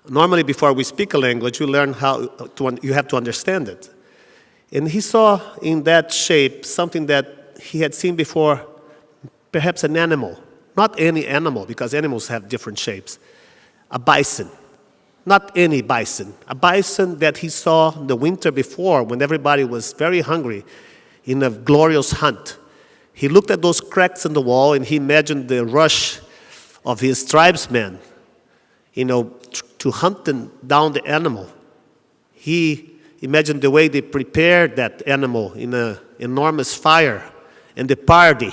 Normally, before we speak a language, you learn you have to understand it. And he saw in that shape something that he had seen before, perhaps an animal. Not any animal, because animals have different shapes. A bison. Not any bison. A bison that he saw the winter before when everybody was very hungry in a glorious hunt. He looked at those cracks in the wall and he imagined the rush of his tribesmen, to hunt down the animal. He imagined the way they prepared that animal in an enormous fire and the party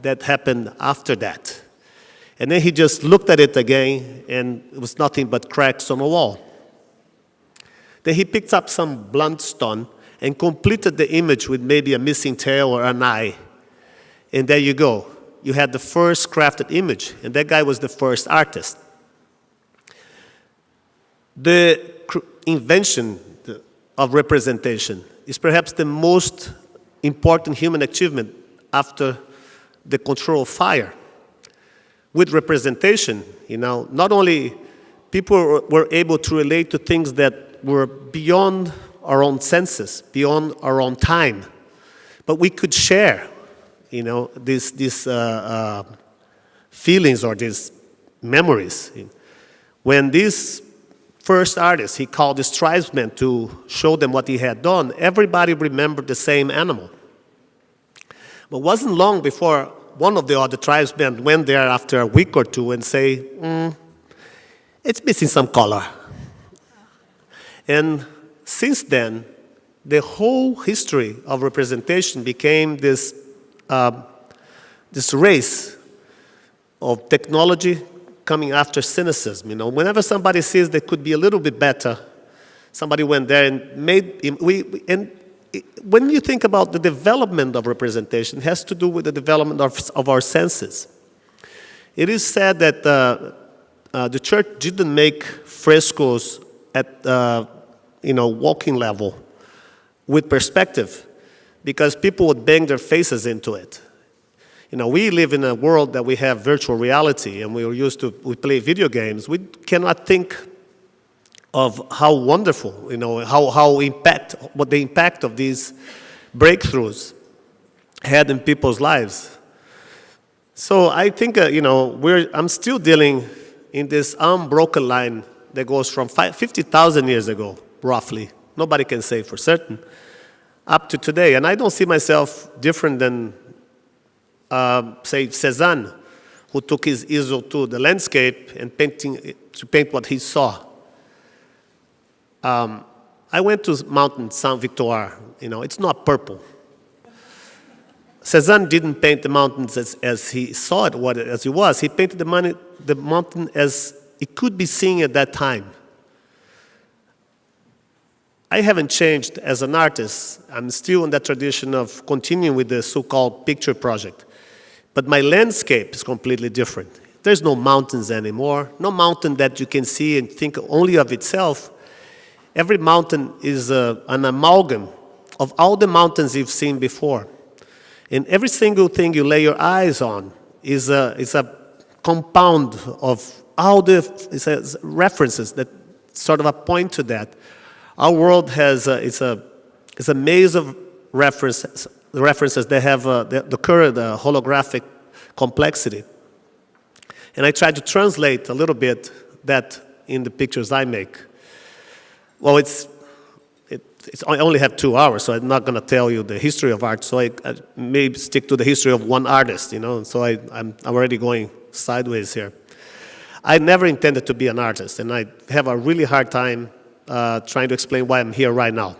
that happened after that. And then he just looked at it again, and it was nothing but cracks on the wall. Then he picked up some blunt stone and completed the image with maybe a missing tail or an eye. And there you go. You had the first crafted image, and that guy was the first artist. The invention of representation is perhaps the most important human achievement after the control of fire. With representation, not only people were able to relate to things that were beyond our own senses, beyond our own time, but we could share, these feelings or these memories. When this first artist, he called his tribesmen to show them what he had done, everybody remembered the same animal. But it wasn't long before one of the other tribesmen went there after a week or two and say, it's missing some color. And since then, the whole history of representation became this race of technology coming after cynicism. Whenever somebody says they could be a little bit better, somebody went there and made when you think about the development of representation, it has to do with the development of our senses. It is said that the church didn't make frescoes at walking level with perspective because people would bang their faces into it. We live in a world that we have virtual reality, and we play video games. We cannot think of how wonderful, what the impact of these breakthroughs had in people's lives. So I think, I'm still dealing in this unbroken line that goes from 50,000 years ago, roughly. Nobody can say for certain, up to today. And I don't see myself different than, say, Cézanne, who took his easel to the landscape and to paint what he saw. I went to Mountain Saint-Victoire. It's not purple. Cézanne didn't paint the mountains as he saw it, as it was. He painted the mountain as it could be seen at that time. I haven't changed as an artist. I'm still in that tradition of continuing with the so-called picture project. But my landscape is completely different. There's no mountains anymore, no mountain that you can see and think only of itself. Every mountain is an amalgam of all the mountains you've seen before. And every single thing you lay your eyes on is a compound of all the references that sort of point to that. Our world has it's a maze of references that have the current holographic complexity. And I try to translate a little bit that in the pictures I make. Well, I only have 2 hours, so I'm not going to tell you the history of art. So I may stick to the history of one artist, So I'm already going sideways here. I never intended to be an artist, and I have a really hard time trying to explain why I'm here right now,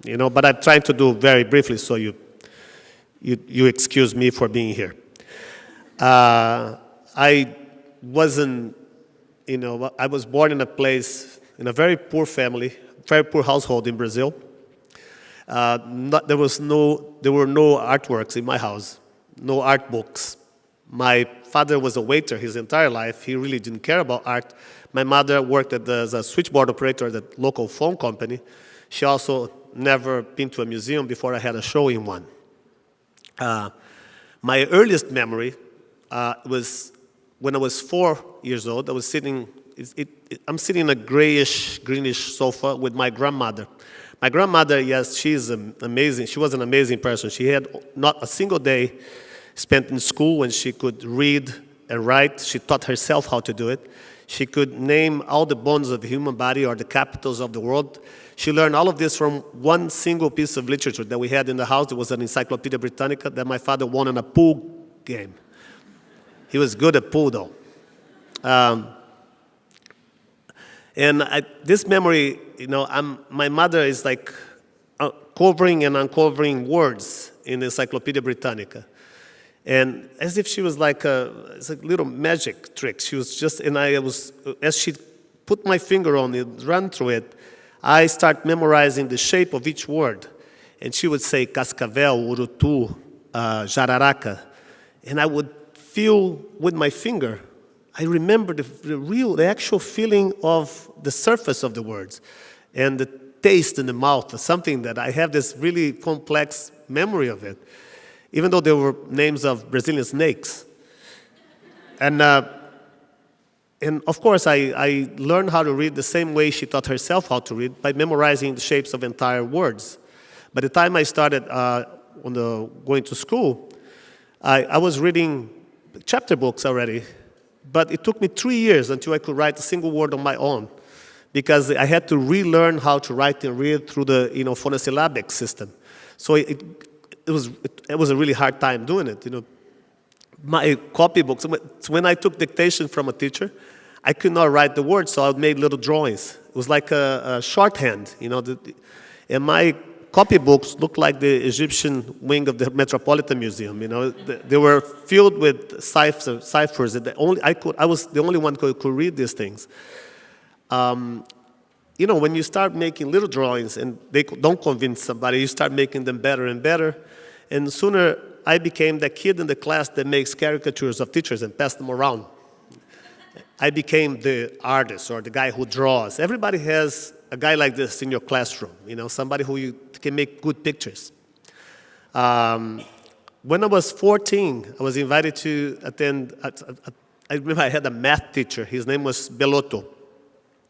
But I'm trying to do very briefly, so you excuse me for being here. I wasn't, I was born in a very poor family, very poor household in Brazil. There were no artworks in my house, no art books. My father was a waiter his entire life. He really didn't care about art. My mother worked as a switchboard operator at a local phone company. She also never been to a museum before I had a show in one. My earliest memory was when I was 4 years old. I was sitting I'm sitting in a grayish, greenish sofa with my grandmother. My grandmother, yes, she's amazing. She was an amazing person. She had not a single day spent in school when she could read and write. She taught herself how to do it. She could name all the bones of the human body or the capitals of the world. She learned all of this from one single piece of literature that we had in the house. It was an Encyclopedia Britannica that my father won in a pool game. He was good at pool, though. This memory, my mother is like covering and uncovering words in the Encyclopedia Britannica. And as if she was it's a little magic trick. She was just, as she put my finger on it, ran through it, I start memorizing the shape of each word. And she would say cascavel, urutu, jararaca. And I would feel with my finger, I remember the actual feeling of the surface of the words and the taste in the mouth, something that I have this really complex memory of it, even though there were names of Brazilian snakes. And of course, I learned how to read the same way she taught herself how to read, by memorizing the shapes of entire words. By the time I started going to school, I was reading chapter books already. But it took me 3 years until I could write a single word on my own, because I had to relearn how to write and read through the phonosyllabic system. So it was a really hard time doing it. My copybooks, when I took dictation from a teacher, I could not write the words, so I made little drawings. It was like a shorthand, and my copybooks looked like the Egyptian wing of the Metropolitan Museum. They were filled with ciphers. I was the only one who could read these things. When you start making little drawings and they don't convince somebody, you start making them better and better. And sooner I became the kid in the class that makes caricatures of teachers and pass them around. I became the artist or the guy who draws. Everybody has a guy like this in your classroom, somebody who you can make good pictures. When I was 14, I was invited to attend, I remember I had a math teacher. His name was Belotto.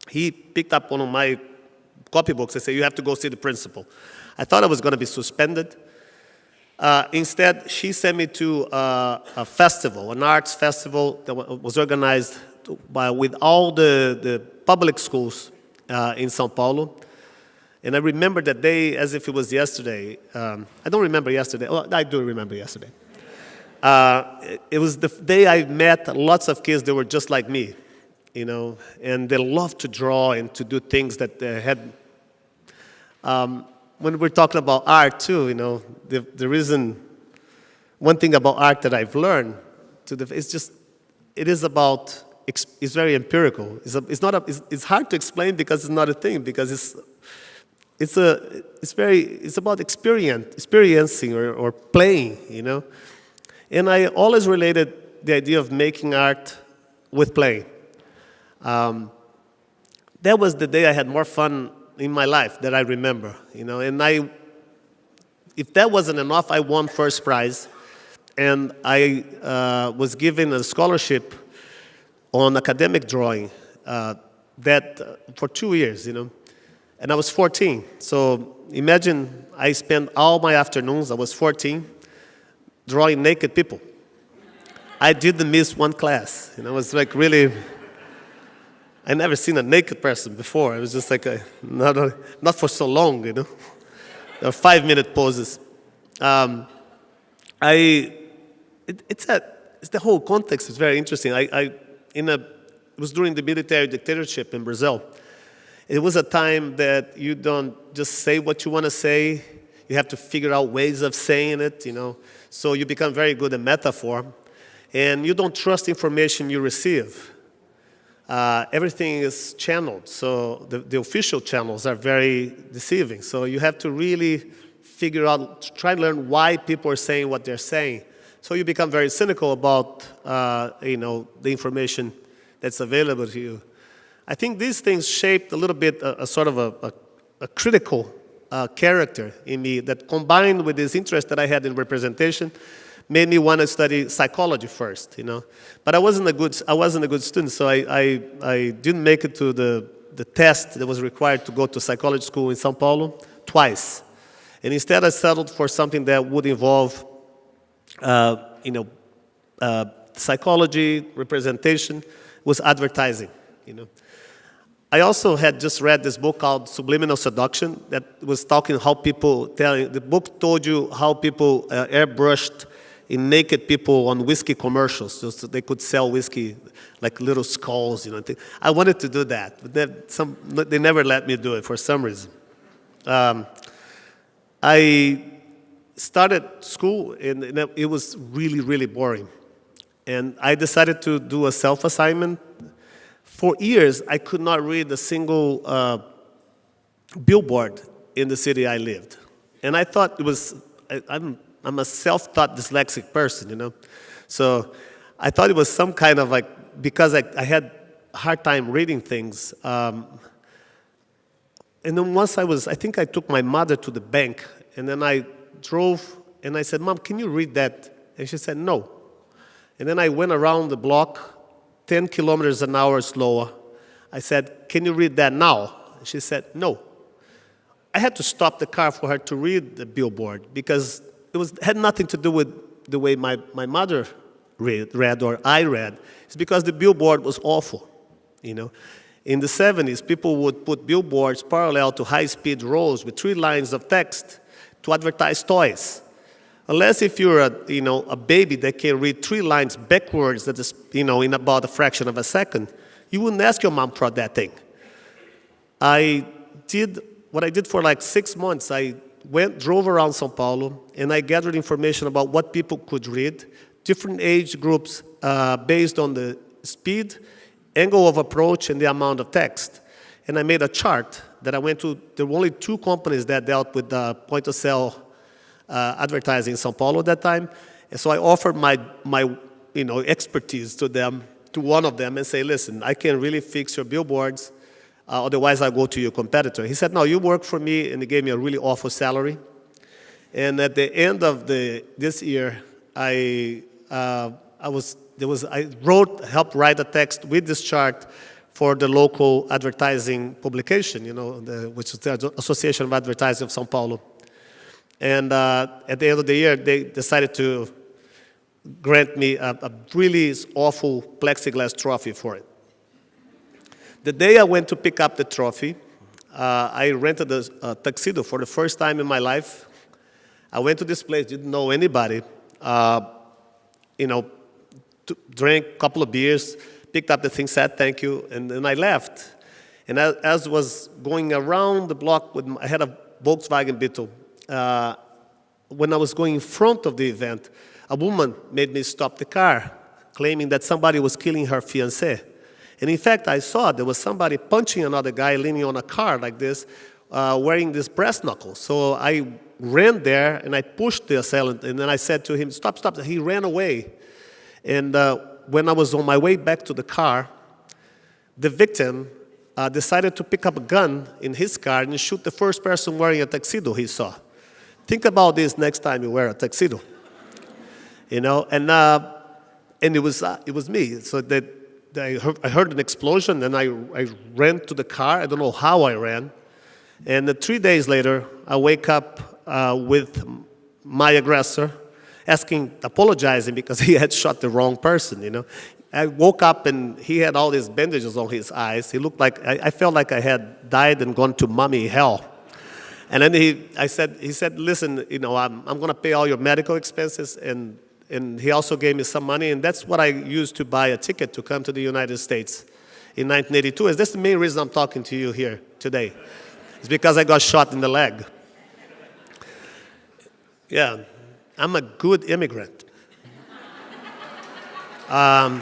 He picked up one of my copybooks and said, you have to go see the principal. I thought I was going to be suspended. Instead, she sent me to a festival, an arts festival that was organized with all the public schools in São Paulo. And I remember that day as if it was yesterday. I don't remember yesterday. Oh, I do remember yesterday. It was the day I met lots of kids that were just like me, and they loved to draw and to do things that they had. When we're talking about art too, the reason, one thing about art that I've learned, it is about, it's very empirical. It's hard to explain because it's not a thing, because it's about experiencing or playing, And I always related the idea of making art with play. That was the day I had more fun in my life that I remember, And if that wasn't enough, I won first prize, and I was given a scholarship on academic drawing for 2 years, And I was 14. So imagine I spent all my afternoons, I was 14, drawing naked people. I didn't miss one class. It was like really, I never seen a naked person before. It was just like, not for so long, There were 5-minute poses. It's the whole context is very interesting. It was during the military dictatorship in Brazil. It was a time that you don't just say what you want to say. You have to figure out ways of saying it, So you become very good at metaphor. And you don't trust information you receive. Everything is channeled. So the official channels are very deceiving. So you have to really figure out, try to learn why people are saying what they're saying. So you become very cynical about, the information that's available to you. I think these things shaped a little bit a sort of a critical character in me that, combined with this interest that I had in representation, made me want to study psychology first, But I wasn't a good student, so I didn't make it to the test that was required to go to psychology school in São Paulo twice. And instead I settled for something that would involve, psychology, representation, was advertising, I also had just read this book called Subliminal Seduction that was talking how the book told you how people airbrushed in naked people on whiskey commercials so they could sell whiskey like little skulls, I wanted to do that, but they never let me do it for some reason. I started school and it was really, really boring. And I decided to do a self-assignment. For years, I could not read a single billboard in the city I lived. And I thought it was, I'm a self-taught dyslexic person, So I thought it was some kind of because I had a hard time reading things. And then once I think I took my mother to the bank, and then I drove, and I said, Mom, can you read that? And she said, no. And then I went around the block, 10 kilometers an hour slower. I said, can you read that now? She said, no. I had to stop the car for her to read the billboard because had nothing to do with the way my mother read or I read. It's because the billboard was awful, In the 70s, people would put billboards parallel to high-speed roads with 3 lines of text to advertise toys. Unless if you're a baby that can read 3 lines backwards, that is, in about a fraction of a second, you wouldn't ask your mom for that thing. What I did for 6 months, I drove around São Paulo, and I gathered information about what people could read, different age groups based on the speed, angle of approach, and the amount of text. And I made a chart that I went to. There were only 2 companies that dealt with point-of-sale advertising in São Paulo at that time. And so I offered my expertise to one of them and say, listen, I can really fix your billboards, otherwise I'll go to your competitor. He said, no, you work for me, and he gave me a really awful salary. And at the end of this year, I helped write a text with this chart for the local advertising publication, which is the Association of Advertising of São Paulo. And at the end of the year, they decided to grant me a really awful plexiglass trophy for it. The day I went to pick up the trophy, I rented a tuxedo for the first time in my life. I went to this place, didn't know anybody, drank a couple of beers, picked up the thing, said thank you, and then I left. And as I was going around the block, I had a Volkswagen Beetle. When I was going in front of the event, a woman made me stop the car, claiming that somebody was killing her fiancé. And in fact, I saw there was somebody punching another guy leaning on a car like this, wearing this brass knuckle. So I ran there, and I pushed the assailant, and then I said to him, stop, stop. He ran away. And when I was on my way back to the car, the victim decided to pick up a gun in his car and shoot the first person wearing a tuxedo he saw. Think about this next time you wear a tuxedo. And it was me. So I heard an explosion, and I ran to the car. I don't know how I ran. And 3 days later, I wake up with my aggressor apologizing because he had shot the wrong person, I woke up, and he had all these bandages on his eyes. He looked like, I felt like I had died and gone to mummy hell. And then he said, listen, I'm going to pay all your medical expenses, and he also gave me some money, and that's what I used to buy a ticket to come to the United States in 1982. And that's the main reason I'm talking to you here today. It's because I got shot in the leg. Yeah, I'm a good immigrant. When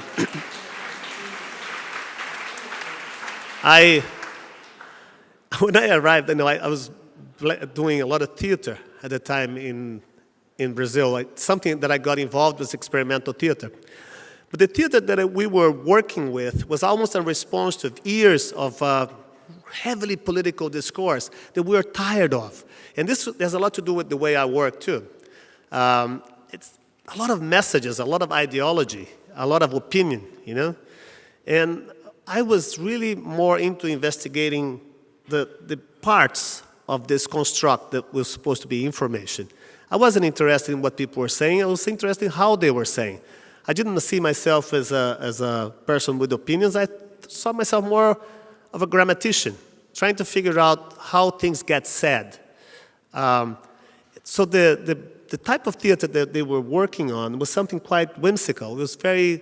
I arrived, I was doing a lot of theater at the time in Brazil. Something that I got involved was experimental theater. But the theater that we were working with was almost a response to years of heavily political discourse that we were tired of. And this has a lot to do with the way I work, too. a lot of messages, a lot of ideology, a lot of opinion, And I was really more into investigating the parts of this construct that was supposed to be information. I wasn't interested in what people were saying. I was interested in how they were saying. I didn't see myself as a person with opinions. I saw myself more of a grammatician, trying to figure out how things get said. So the type of theater that they were working on was something quite whimsical. It was very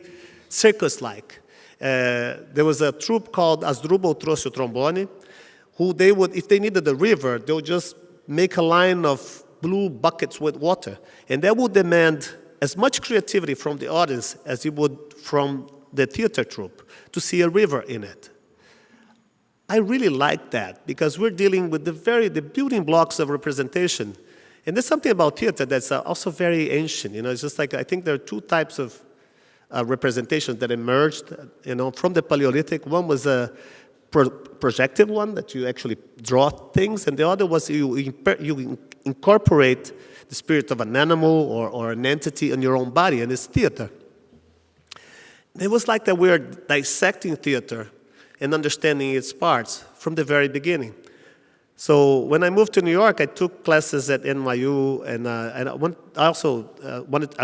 circus-like. There was a troupe called Asdrubal Trouxe o Trombone, who they would, if they needed a river, they would just make a line of blue buckets with water. And that would demand as much creativity from the audience as it would from the theater troupe to see a river in it. I really like that because we're dealing with the building blocks of representation. And there's something about theater that's also very ancient. It's just like I think there are two types of representations that emerged, from the Paleolithic. One was a projective one that you actually draw things, and the other was you incorporate the spirit of an animal or an entity in your own body, and it's theater. It was like that we were dissecting theater and understanding its parts from the very beginning. So when I moved to New York, I took classes at NYU, and I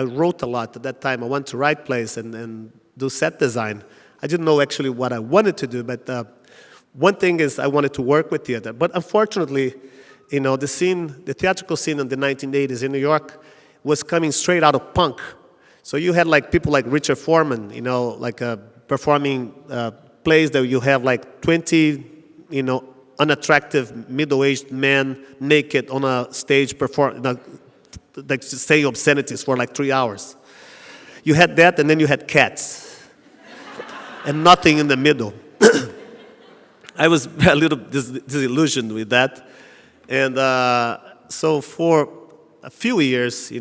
wrote a lot at that time. I wanted to write plays and do set design. I didn't know actually what I wanted to do, but one thing is I wanted to work with theater. But unfortunately, the theatrical scene in the 1980s in New York was coming straight out of punk. So you had people like Richard Foreman, performing plays that you have 20, unattractive middle-aged men naked on a stage saying obscenities for 3 hours. You had that, and then you had Cats, and nothing in the middle. I was a little disillusioned with that. And so for a few years,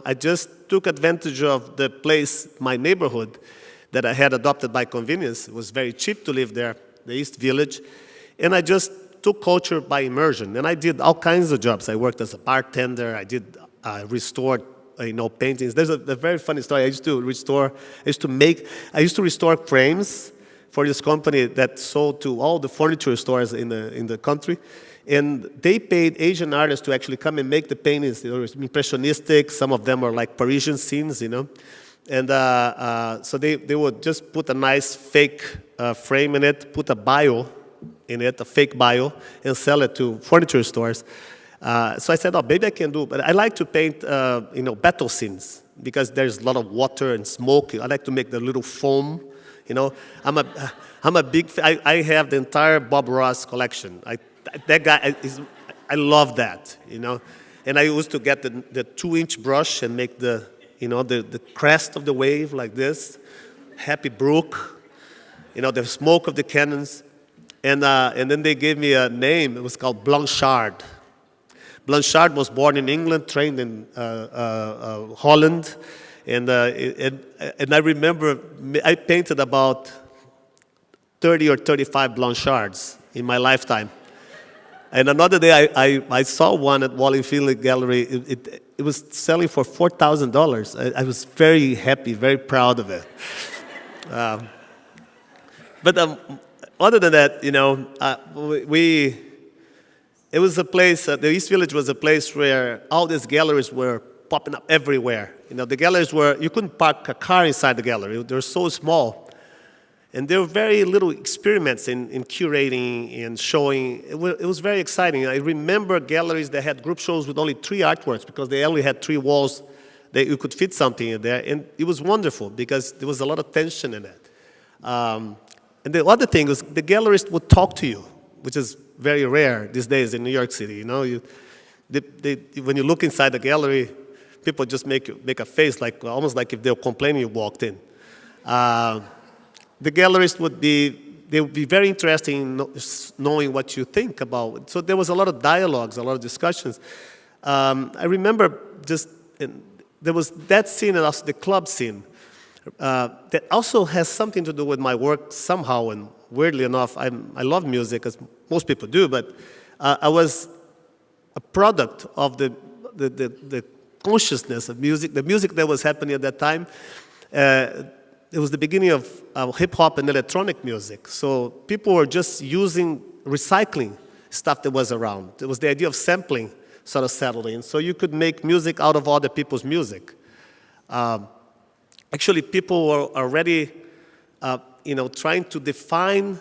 I just took advantage of the place, my neighborhood, that I had adopted by convenience. It was very cheap to live there, the East Village. And I just took culture by immersion. And I did all kinds of jobs. I worked as a bartender. I restored, paintings. There's a very funny story. I used to restore frames for this company that sold to all the furniture stores in the country. And they paid Asian artists to actually come and make the paintings. They were impressionistic. Some of them were Parisian scenes, And so they would just put a nice fake frame in it, put a bio in it, a fake bio, and sell it to furniture stores. So I said, maybe I can do it. But I like to paint, battle scenes because there's a lot of water and smoke. I like to make the little foam. I'm a big. I have the entire Bob Ross collection. That guy I love that. And I used to get the 2-inch brush and make the crest of the wave like this, Happy Brook, the smoke of the cannons, and then they gave me a name. It was called Blanchard. Blanchard was born in England, trained in Holland. And I remember I painted about 30 or 35 Blanchards in my lifetime. And another day I saw one at Wallingford Gallery. It was selling for $4,000. I was very happy, very proud of it. But other than that, it was a place, the East Village was a place where all these galleries were popping up everywhere. The galleries you couldn't park a car inside the gallery. They were so small. And there were very little experiments in curating and showing. It was very exciting. I remember galleries that had group shows with only 3 artworks because they only had 3 walls that you could fit something in there. And it was wonderful because there was a lot of tension in it. And the other thing was the gallerist would talk to you, which is very rare these days in New York City. When you look inside the gallery, people just make a face almost like if they were complaining you walked in. The gallerist would be very interested in knowing what you think about it. So there was a lot of dialogues, a lot of discussions. I remember there was that scene and also the club scene that also has something to do with my work somehow. And weirdly enough, I love music, as most people do, but I was a product of the consciousness of music, the music that was happening at that time. It was the beginning of hip-hop and electronic music. So people were just recycling stuff that was around. It was the idea of sampling sort of settled in. So you could make music out of other people's music. Actually, people were already, trying to define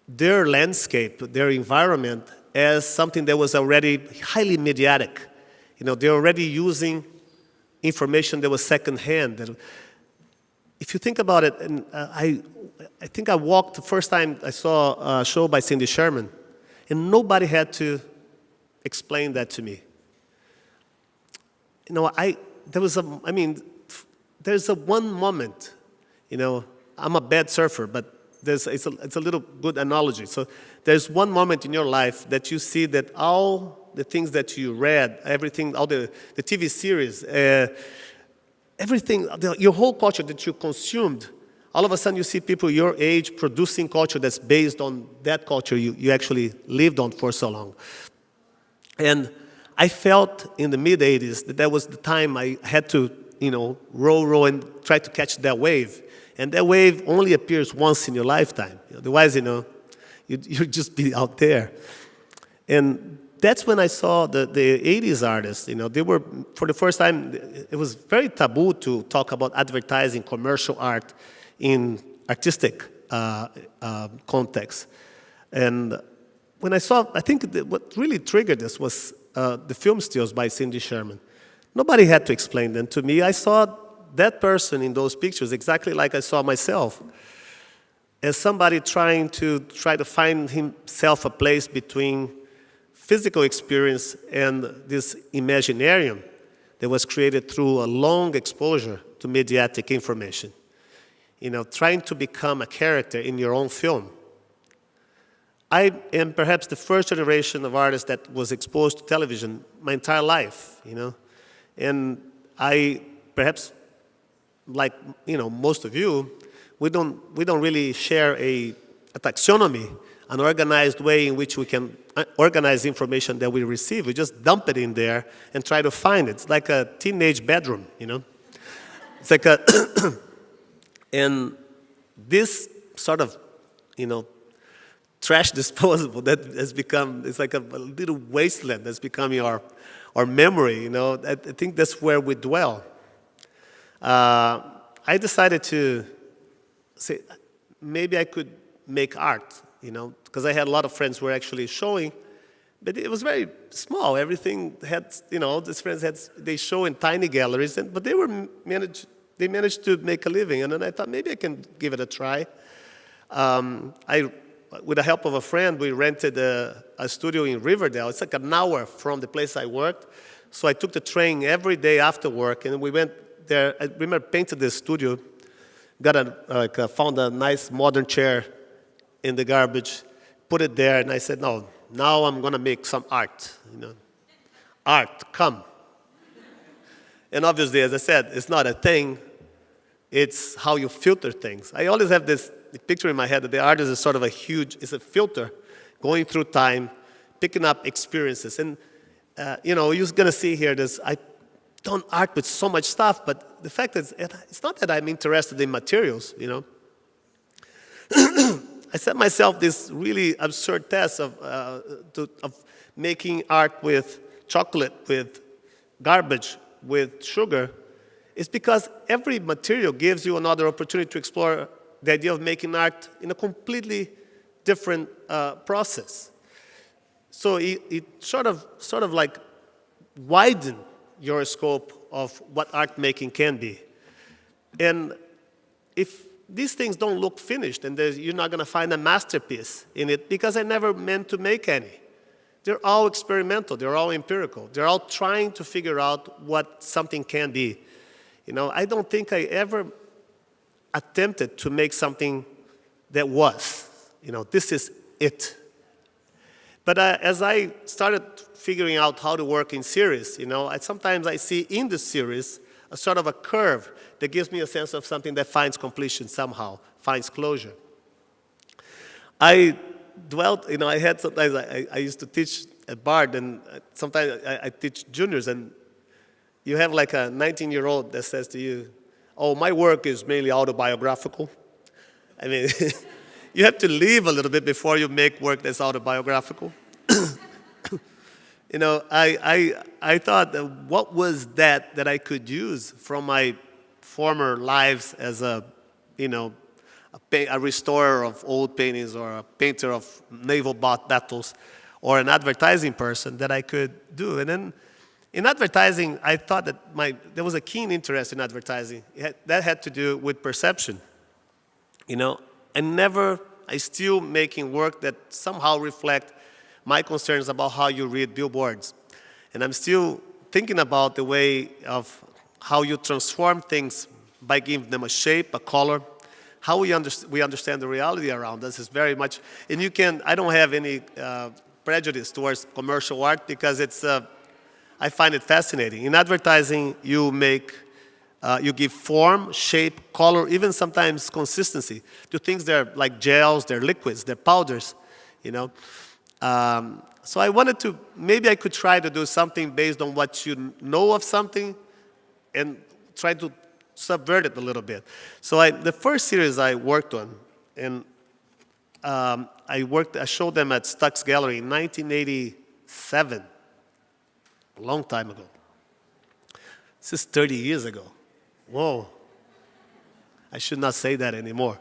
their landscape, their environment, as something that was already highly mediatic. They're already using information that was secondhand. If you think about it, and I think I walked the first time I saw a show by Cindy Sherman, and nobody had to explain that to me. There's a one moment, I'm a bad surfer, but it's a little good analogy. So there's one moment in your life that you see that all the things that you read, everything, all the TV series, everything, your whole culture that you consumed, all of a sudden you see people your age producing culture that's based on that culture you actually lived on for so long. And I felt in the mid-'80s that was the time I had to, row and try to catch that wave. And that wave only appears once in your lifetime. Otherwise, you'd just be out there. And that's when I saw the 80s artists. They were, for the first time, it was very taboo to talk about advertising, commercial art in artistic context. And when I saw, I think what really triggered this was the film stills by Cindy Sherman. Nobody had to explain them to me. I saw that person in those pictures exactly like I saw myself, as somebody trying to find himself a place between physical experience and this imaginarium that was created through a long exposure to mediatic information. Trying to become a character in your own film. I am perhaps the first generation of artists that was exposed to television my entire life, And I, perhaps, like, most of you, we don't really share a taxonomy, an organized way in which we can organize information that we receive. We just dump it in there and try to find it. It's like a teenage bedroom, It's like and this sort of, trash disposal that has become, it's like a little wasteland that's becoming our memory, I think that's where we dwell. I decided to say, maybe I could make art, because I had a lot of friends who were actually showing, but it was very small. Everything had, all these friends they show in tiny galleries, but they managed to make a living. And then I thought, maybe I can give it a try. With the help of a friend, we rented a studio in Riverdale. It's like an hour from the place I worked. So I took the train every day after work, and we went there. I remember painted the studio, found a nice modern chair in the garbage, put it there, and I said, no, now I'm going to make some art. Art, come. And obviously, as I said, it's not a thing. It's how you filter things. I always have this picture in my head that the artist is sort of it's a filter going through time, picking up experiences. And, you're going to see here this, I've done art with so much stuff, but the fact is, it's not that I'm interested in materials, I set myself this really absurd test of making art with chocolate, with garbage, with sugar. It's because every material gives you another opportunity to explore the idea of making art in a completely different process. So it sort of like widened your scope of what art making can be. And if these things don't look finished, and you're not going to find a masterpiece in it, because I never meant to make any. They're all experimental. They're all empirical. They're all trying to figure out what something can be. I don't think I ever attempted to make something that was. This is it. But as I started figuring out how to work in series, sometimes I see in the series a sort of a curve that gives me a sense of something that finds completion somehow, finds closure. I dwelt, I had sometimes, I used to teach at Bard, and sometimes I teach juniors, and you have like a 19-year-old that says to you, oh, my work is mainly autobiographical. I mean, you have to leave a little bit before you make work that's autobiographical. You know, I thought, what was that I could use from my former lives as a, you know, a restorer of old paintings or a painter of naval battles or an advertising person that I could do. And then in advertising, I thought that there was a keen interest in advertising. That had to do with perception. You know, I still making work that somehow reflect my concerns about how you read billboards. And I'm still thinking about the way of how you transform things by giving them a shape, a color. How we understand the reality around us is very much, and I don't have any prejudice towards commercial art because I find it fascinating. In advertising, you give form, shape, color, even sometimes consistency to things that are like gels, they're liquids, they're powders, you know. So I wanted to, maybe I could try to do something based on what you know of something and try to subvert it a little bit. So the first series I worked on, and I showed them at Stuck's Gallery in 1987, a long time ago. This is 30 years ago. Whoa. I should not say that anymore.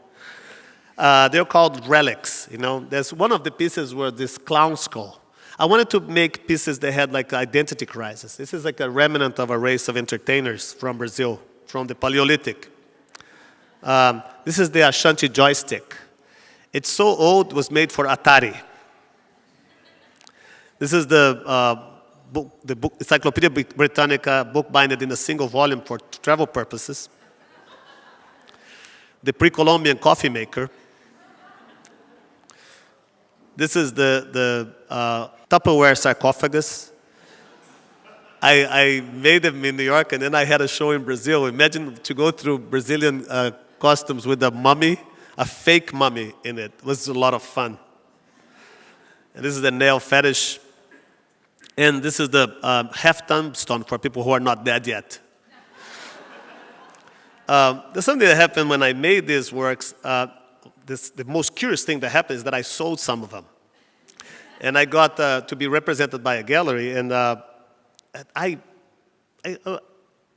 They're called relics, you know. There's one of the pieces were this clown skull. I wanted to make pieces that had like identity crisis. This is like a remnant of a race of entertainers from Brazil, from the Paleolithic. This is the Ashanti joystick. It's so old, it was made for Atari. This is the book, Encyclopedia Britannica, book binded in a single volume for travel purposes. The pre-Columbian coffee maker. This is the Tupperware sarcophagus. I made them in New York, and then I had a show in Brazil. Imagine to go through Brazilian customs with a mummy, a fake mummy in it. It was a lot of fun. And this is the nail fetish. And this is the half tombstone for people who are not dead yet. There's something that happened when I made these works. The most curious thing that happened is that I sold some of them. And I got to be represented by a gallery. And and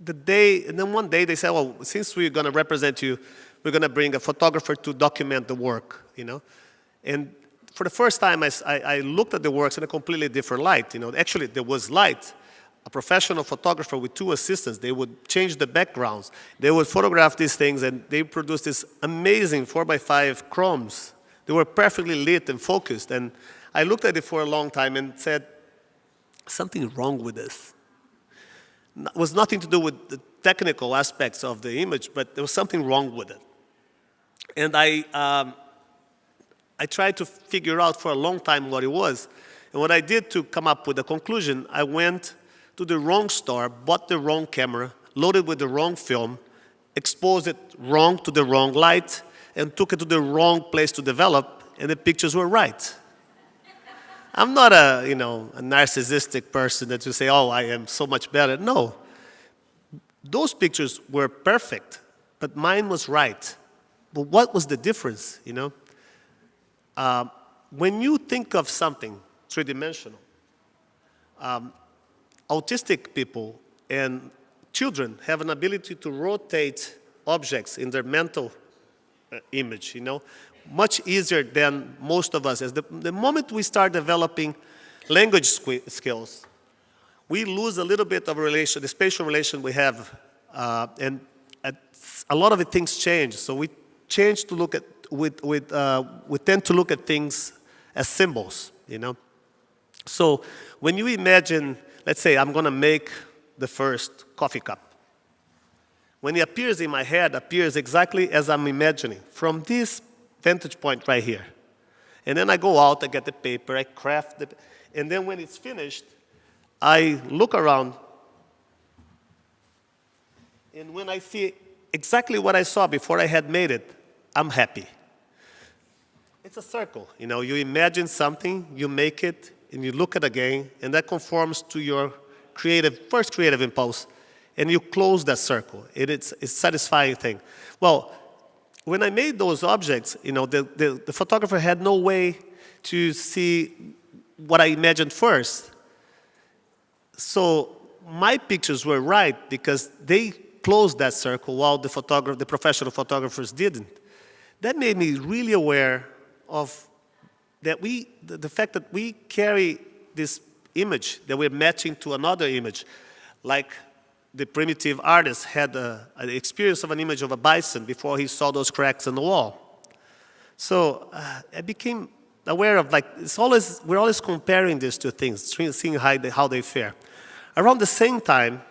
then one day they said, well, since we're going to represent you, we're going to bring a photographer to document the work, you know. And for the first time, I looked at the works in a completely different light. You know, actually, there was light. A professional photographer with 2 assistants, they would change the backgrounds. They would photograph these things, and they produced this amazing 4x5 chromes. They were perfectly lit and focused. And I looked at it for a long time and said, something wrong with this. It was nothing to do with the technical aspects of the image, but there was something wrong with it. And I tried to figure out for a long time what it was. And what I did to come up with a conclusion, I went to the wrong store, bought the wrong camera, loaded with the wrong film, exposed it wrong to the wrong light, and took it to the wrong place to develop, and the pictures were right. I'm not a narcissistic person that you say, oh, I am so much better. No. Those pictures were perfect, but mine was right. But what was the difference, you know? When you think of something three-dimensional, autistic people and children have an ability to rotate objects in their mental image, you know, much easier than most of us. As the moment we start developing language skills, we lose a little bit of the spatial relation we have, and a lot of things change. So we change to look at, we tend to look at things as symbols, you know. So when you imagine, let's say I'm going to make the first coffee cup. When it appears in my head, appears exactly as I'm imagining, from this vantage point right here. And then I go out, I get the paper, I craft it, and then when it's finished, I look around, and when I see exactly what I saw before I had made it, I'm happy. It's a circle, you know, you imagine something, you make it, and you look at it again, and that conforms to your first creative impulse, and you close that circle. It's a satisfying thing. Well, when I made those objects, the photographer had no way to see what I imagined first. So my pictures were right because they closed that circle while the professional photographers didn't. That made me really aware of the fact that we carry this image that we're matching to another image, like the primitive artist had an experience of an image of a bison before he saw those cracks in the wall. So I became aware of, we're always comparing these two things, seeing how they fare. Around the same time,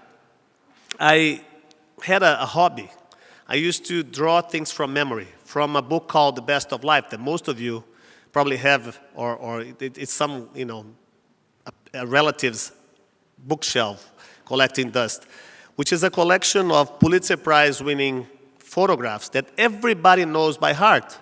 I had a hobby. I used to draw things from memory, from a book called The Best of Life that most of you probably have, or it's some, a relative's bookshelf collecting dust, which is a collection of Pulitzer Prize-winning photographs that everybody knows by heart.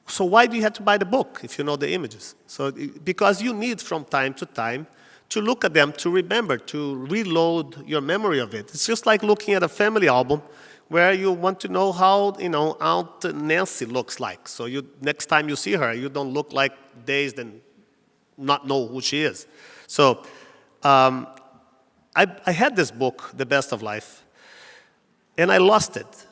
So why do you have to buy the book if you know the images? So because you need from time to time to look at them, to remember, to reload your memory of it. It's just like looking at a family album where you want to know how, Aunt Nancy looks like. So next time you see her, you don't look like dazed and not know who she is. So I had this book, The Best of Life, and I lost it.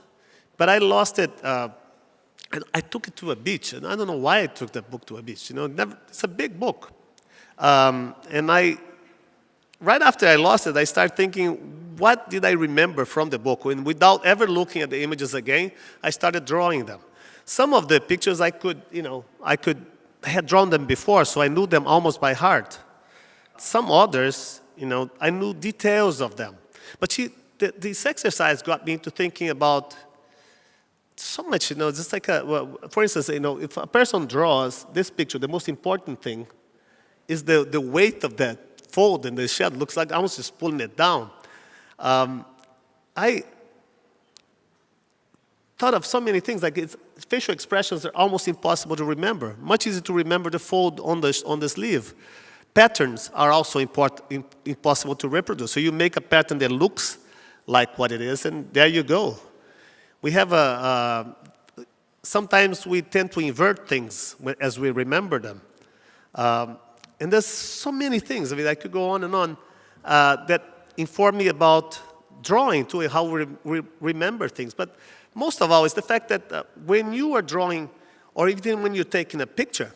But I lost it, and I took it to a beach, and I don't know why I took that book to a beach. It's a big book. And right after I lost it, I started thinking, what did I remember from the book? And without ever looking at the images again, I started drawing them. Some of the pictures I had drawn them before, so I knew them almost by heart. Some others, I knew details of them. But this exercise got me into thinking about so much, just like, for instance, if a person draws this picture, the most important thing is the weight of that fold in the shed. Looks like almost just pulling it down. I thought of so many things, facial expressions are almost impossible to remember. Much easier to remember the fold on the sleeve. Patterns are also impossible to reproduce. So you make a pattern that looks like what it is, and there you go. We have sometimes we tend to invert things as we remember them. And there's so many things, I could go on and on, that inform me about drawing too, and how we remember things. But most of all is the fact that when you are drawing, or even when you're taking a picture,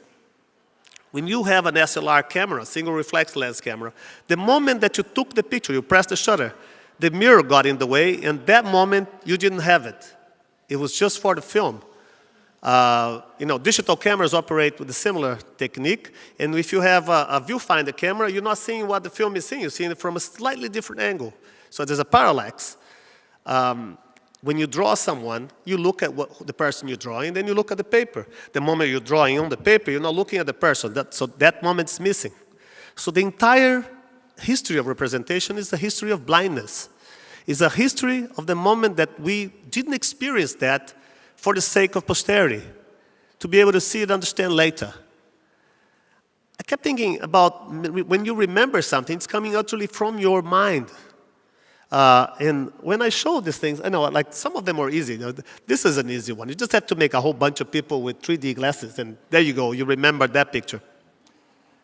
when you have an SLR camera, single reflex lens camera, the moment that you took the picture, you pressed the shutter, the mirror got in the way, and that moment you didn't have it. It was just for the film. Digital cameras operate with a similar technique, and if you have a viewfinder camera, you're not seeing what the film is seeing. You're seeing it from a slightly different angle. So there's a parallax. When you draw someone, you look at the person you're drawing, then you look at the paper. The moment you're drawing on the paper, you're not looking at the person. So that moment's missing. So the entire history of representation is a history of blindness. It's a history of the moment that we didn't experience that for the sake of posterity, to be able to see it, understand later. I kept thinking about when you remember something, it's coming actually from your mind. And when I show these things, I know, some of them are easy. This is an easy one. You just have to make a whole bunch of people with 3D glasses, and there you go. You remember that picture.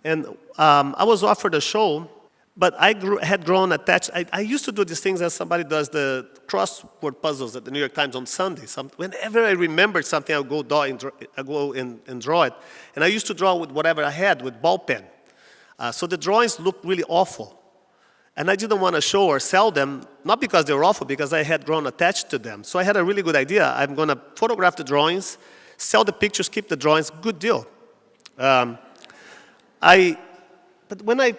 And I was offered a show, but I had grown attached. I used to do these things as somebody does the crossword puzzles at the New York Times on Sunday. Whenever I remembered something, I would go and draw it. And I used to draw with whatever I had, with ball pen. So the drawings looked really awful. And I didn't want to show or sell them, not because they were awful, because I had grown attached to them. So I had a really good idea. I'm going to photograph the drawings, sell the pictures, keep the drawings. Good deal. But when I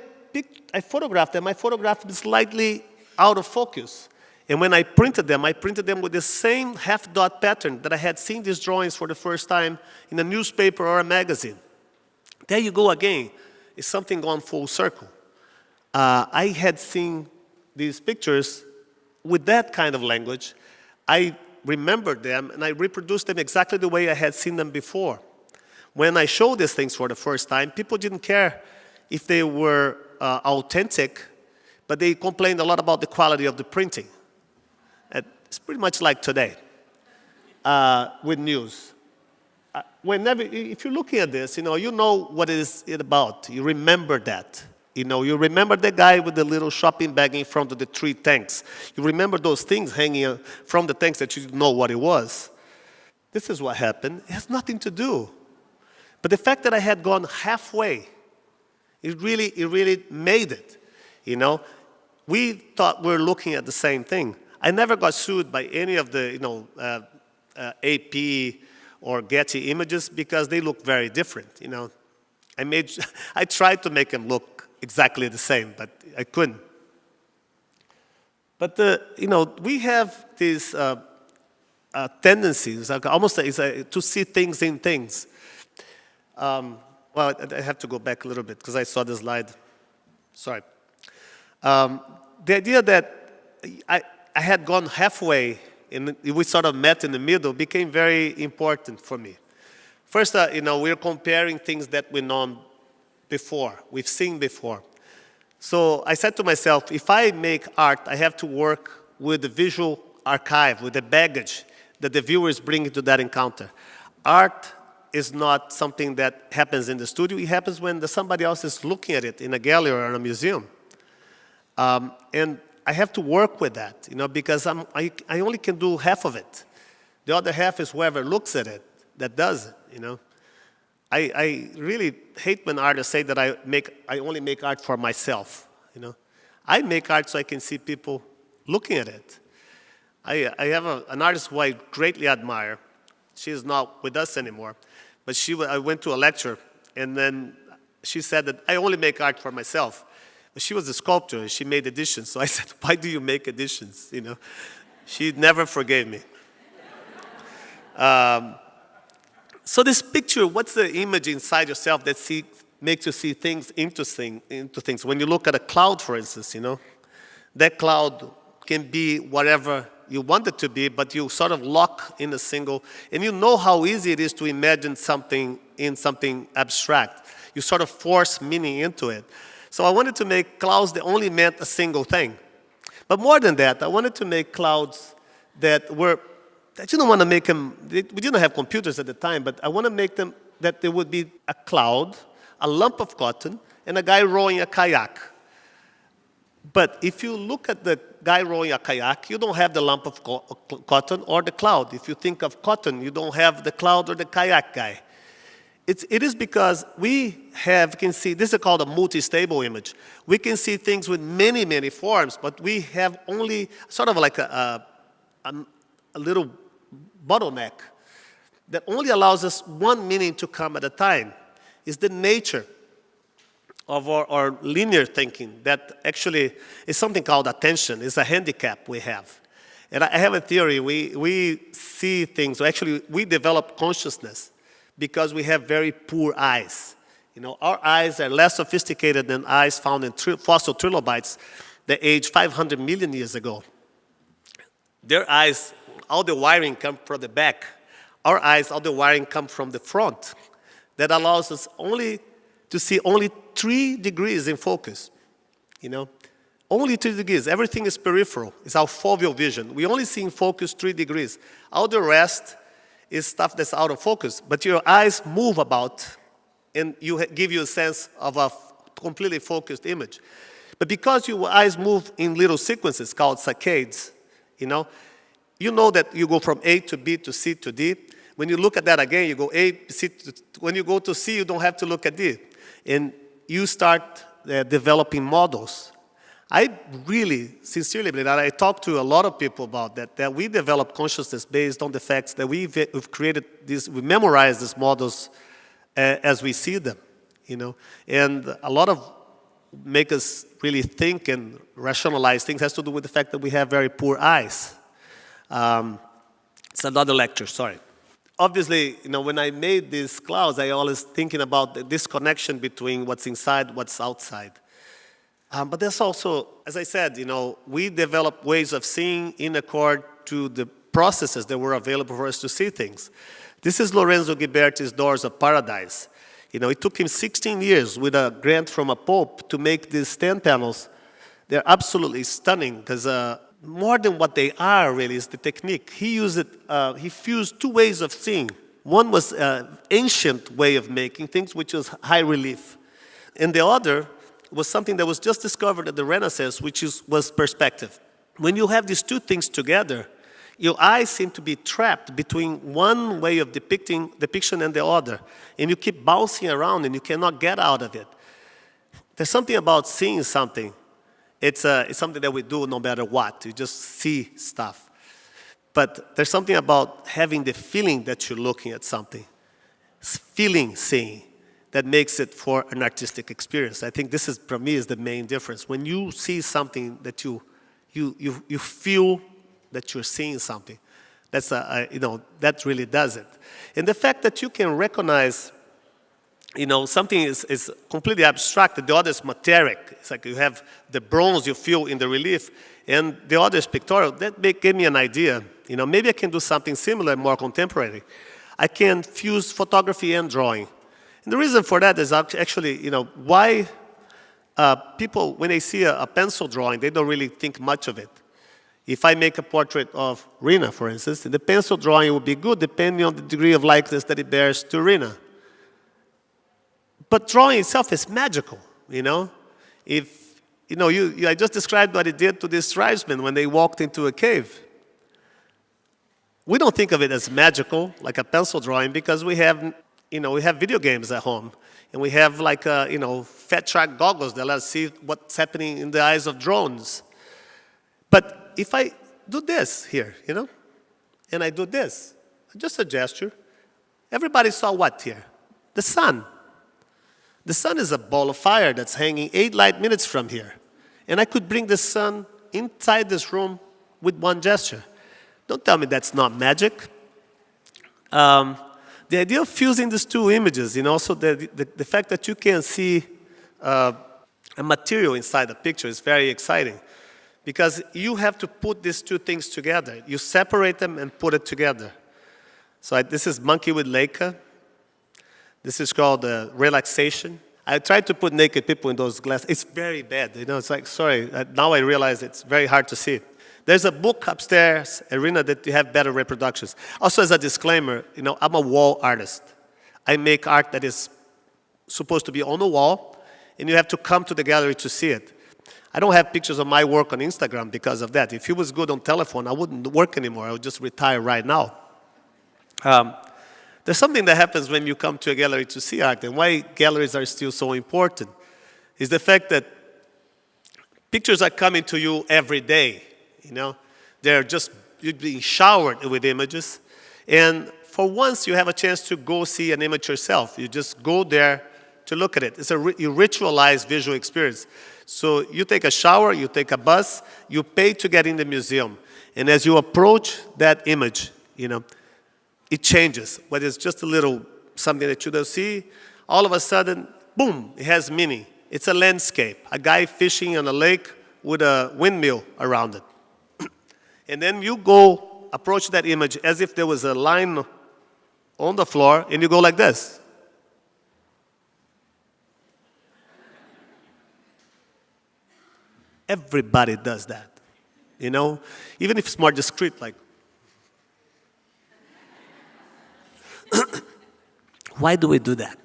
photographed them, I photographed them slightly out of focus. And when I printed them with the same half-dot pattern that I had seen these drawings for the first time in a newspaper or a magazine. There you go again. It's something gone full circle. I had seen these pictures with that kind of language. I remembered them, and I reproduced them exactly the way I had seen them before. When I showed these things for the first time, people didn't care if they were authentic, but they complained a lot about the quality of the printing. It's pretty much like today with news. If you're looking at this, you know what it about. You remember that. You remember the guy with the little shopping bag in front of the 3 tanks. You remember those things hanging from the tanks that you didn't know what it was. This is what happened. It has nothing to do. But the fact that I had gone halfway, it really made it. We thought we were looking at the same thing. I never got sued by any of the, AP or Getty images because they look very different. I tried to make them look exactly the same, but I couldn't. But we have these tendencies, almost to see things in things. Well, I have to go back a little bit because I saw the slide. Sorry. The idea that I had gone halfway and we sort of met in the middle became very important for me. First, we're comparing things that we've known before, we've seen before. So I said to myself, if I make art, I have to work with the visual archive, with the baggage that the viewers bring into that encounter. Art is not something that happens in the studio. It happens when somebody else is looking at it in a gallery or in a museum. And I have to work with that, because I only can do half of it. The other half is whoever looks at it that does it, I really hate when artists say that I only make art for myself, I make art so I can see people looking at it. I have an artist who I greatly admire. She is not with us anymore, but I went to a lecture, and then she said that I only make art for myself. She was a sculptor, and she made editions. So I said, why do you make editions? She never forgave me. So this picture, what's the image inside yourself that makes you see things into things? When you look at a cloud, for instance, that cloud can be whatever you want it to be, but you sort of lock in a single, and you know how easy it is to imagine something in something abstract. You sort of force meaning into it. So I wanted to make clouds that only meant a single thing. But more than that, I wanted to make clouds that you don't want to make them, we didn't have computers at the time, but I want to make them that there would be a cloud, a lump of cotton, and a guy rowing a kayak. But if you look at the guy rowing a kayak, you don't have the lump of cotton or the cloud. If you think of cotton, you don't have the cloud or the kayak guy. It is because we can see, this is called a multi-stable image. We can see things with many, many forms, but we have only sort of like a little bottleneck that only allows us one meaning to come at a time. Is the nature of our linear thinking that actually is something called attention. It's a handicap we have. And I have a theory. We see things, actually we develop consciousness because we have very poor eyes. Our eyes are less sophisticated than eyes found in fossil trilobites that aged 500 million years ago. Their eyes, all the wiring come from the back. Our eyes, all the wiring come from the front. That allows us to see only 3 degrees in focus. Only 3 degrees. Everything is peripheral. It's our foveal vision. We only see in focus 3 degrees. All the rest is stuff that's out of focus. But your eyes move about, and give you a sense of a completely focused image. But because your eyes move in little sequences called saccades, you know that you go from A to B to C to D. When you look at that again, you go A, C. When you go to C, you don't have to look at D. And you start developing models. I really sincerely believe that. I talk to a lot of people about that we develop consciousness based on the facts that we've created these, we memorize these models as we see them, And a lot of make us really think and rationalize things has to do with the fact that we have very poor eyes. It's another lecture, sorry. Obviously, when I made these clouds, I always thinking about this connection between what's inside, what's outside. But there's also, as I said, we develop ways of seeing in accord to the processes that were available for us to see things. This is Lorenzo Ghiberti's Doors of Paradise. It took him 16 years with a grant from a pope to make these 10 panels They're absolutely stunning because more than what they are really is the technique. He fused two ways of seeing. One was an ancient way of making things, which was high relief. And the other was something that was just discovered at the Renaissance, which was perspective. When you have these two things together, your eyes seem to be trapped between one way of depiction and the other. And you keep bouncing around and you cannot get out of it. There's something about seeing something. It's something that we do no matter what. You just see stuff. But there's something about having the feeling that you're looking at something. Feeling, seeing, that makes it for an artistic experience. I think this is, for me, is the main difference. When you see something that you feel that you're seeing something, that's that really does it. And the fact that you can recognize, something is completely abstract, the other is materic. It's like you have the bronze you feel in the relief, and the other is pictorial. That gave me an idea. Maybe I can do something similar, more contemporary. I can fuse photography and drawing. And the reason for that is actually, why people, when they see a pencil drawing, they don't really think much of it. If I make a portrait of Rena, for instance, the pencil drawing would be good depending on the degree of likeness that it bears to Rena. But drawing itself is magical, If, I just described what it did to these tribesmen when they walked into a cave. We don't think of it as magical, like a pencil drawing, because we have video games at home. And we have fat track goggles that let us see what's happening in the eyes of drones. But if I do this here, and I do this, just a gesture, everybody saw what here? The sun. The sun is a ball of fire that's hanging 8 light minutes from here. And I could bring the sun inside this room with one gesture. Don't tell me that's not magic. The idea of fusing these two images, also the fact that you can see a material inside the picture is very exciting. Because you have to put these two things together. You separate them and put it together. So this is monkey with leica. This is called relaxation. I tried to put naked people in those glasses. It's very bad. It's like, sorry. Now I realize it's very hard to see. There's a book upstairs, Rena, that you have better reproductions. Also, as a disclaimer, I'm a wall artist. I make art that is supposed to be on the wall, and you have to come to the gallery to see it. I don't have pictures of my work on Instagram because of that. If it was good on telephone, I wouldn't work anymore. I would just retire right now. There's something that happens when you come to a gallery to see art, and why galleries are still so important is the fact that pictures are coming to you every day. They're just, you're being showered with images. And for once, you have a chance to go see an image yourself. You just go there to look at it. It's you ritualize visual experience. So you take a shower, you take a bus, you pay to get in the museum. And as you approach that image, it changes. Whether it's just a little something that you don't see, all of a sudden, boom, it has meaning. It's a landscape. A guy fishing on a lake with a windmill around it. And then you go approach that image as if there was a line on the floor, and you go like this. Everybody does that, even if it's more discreet, like. Why do we do that?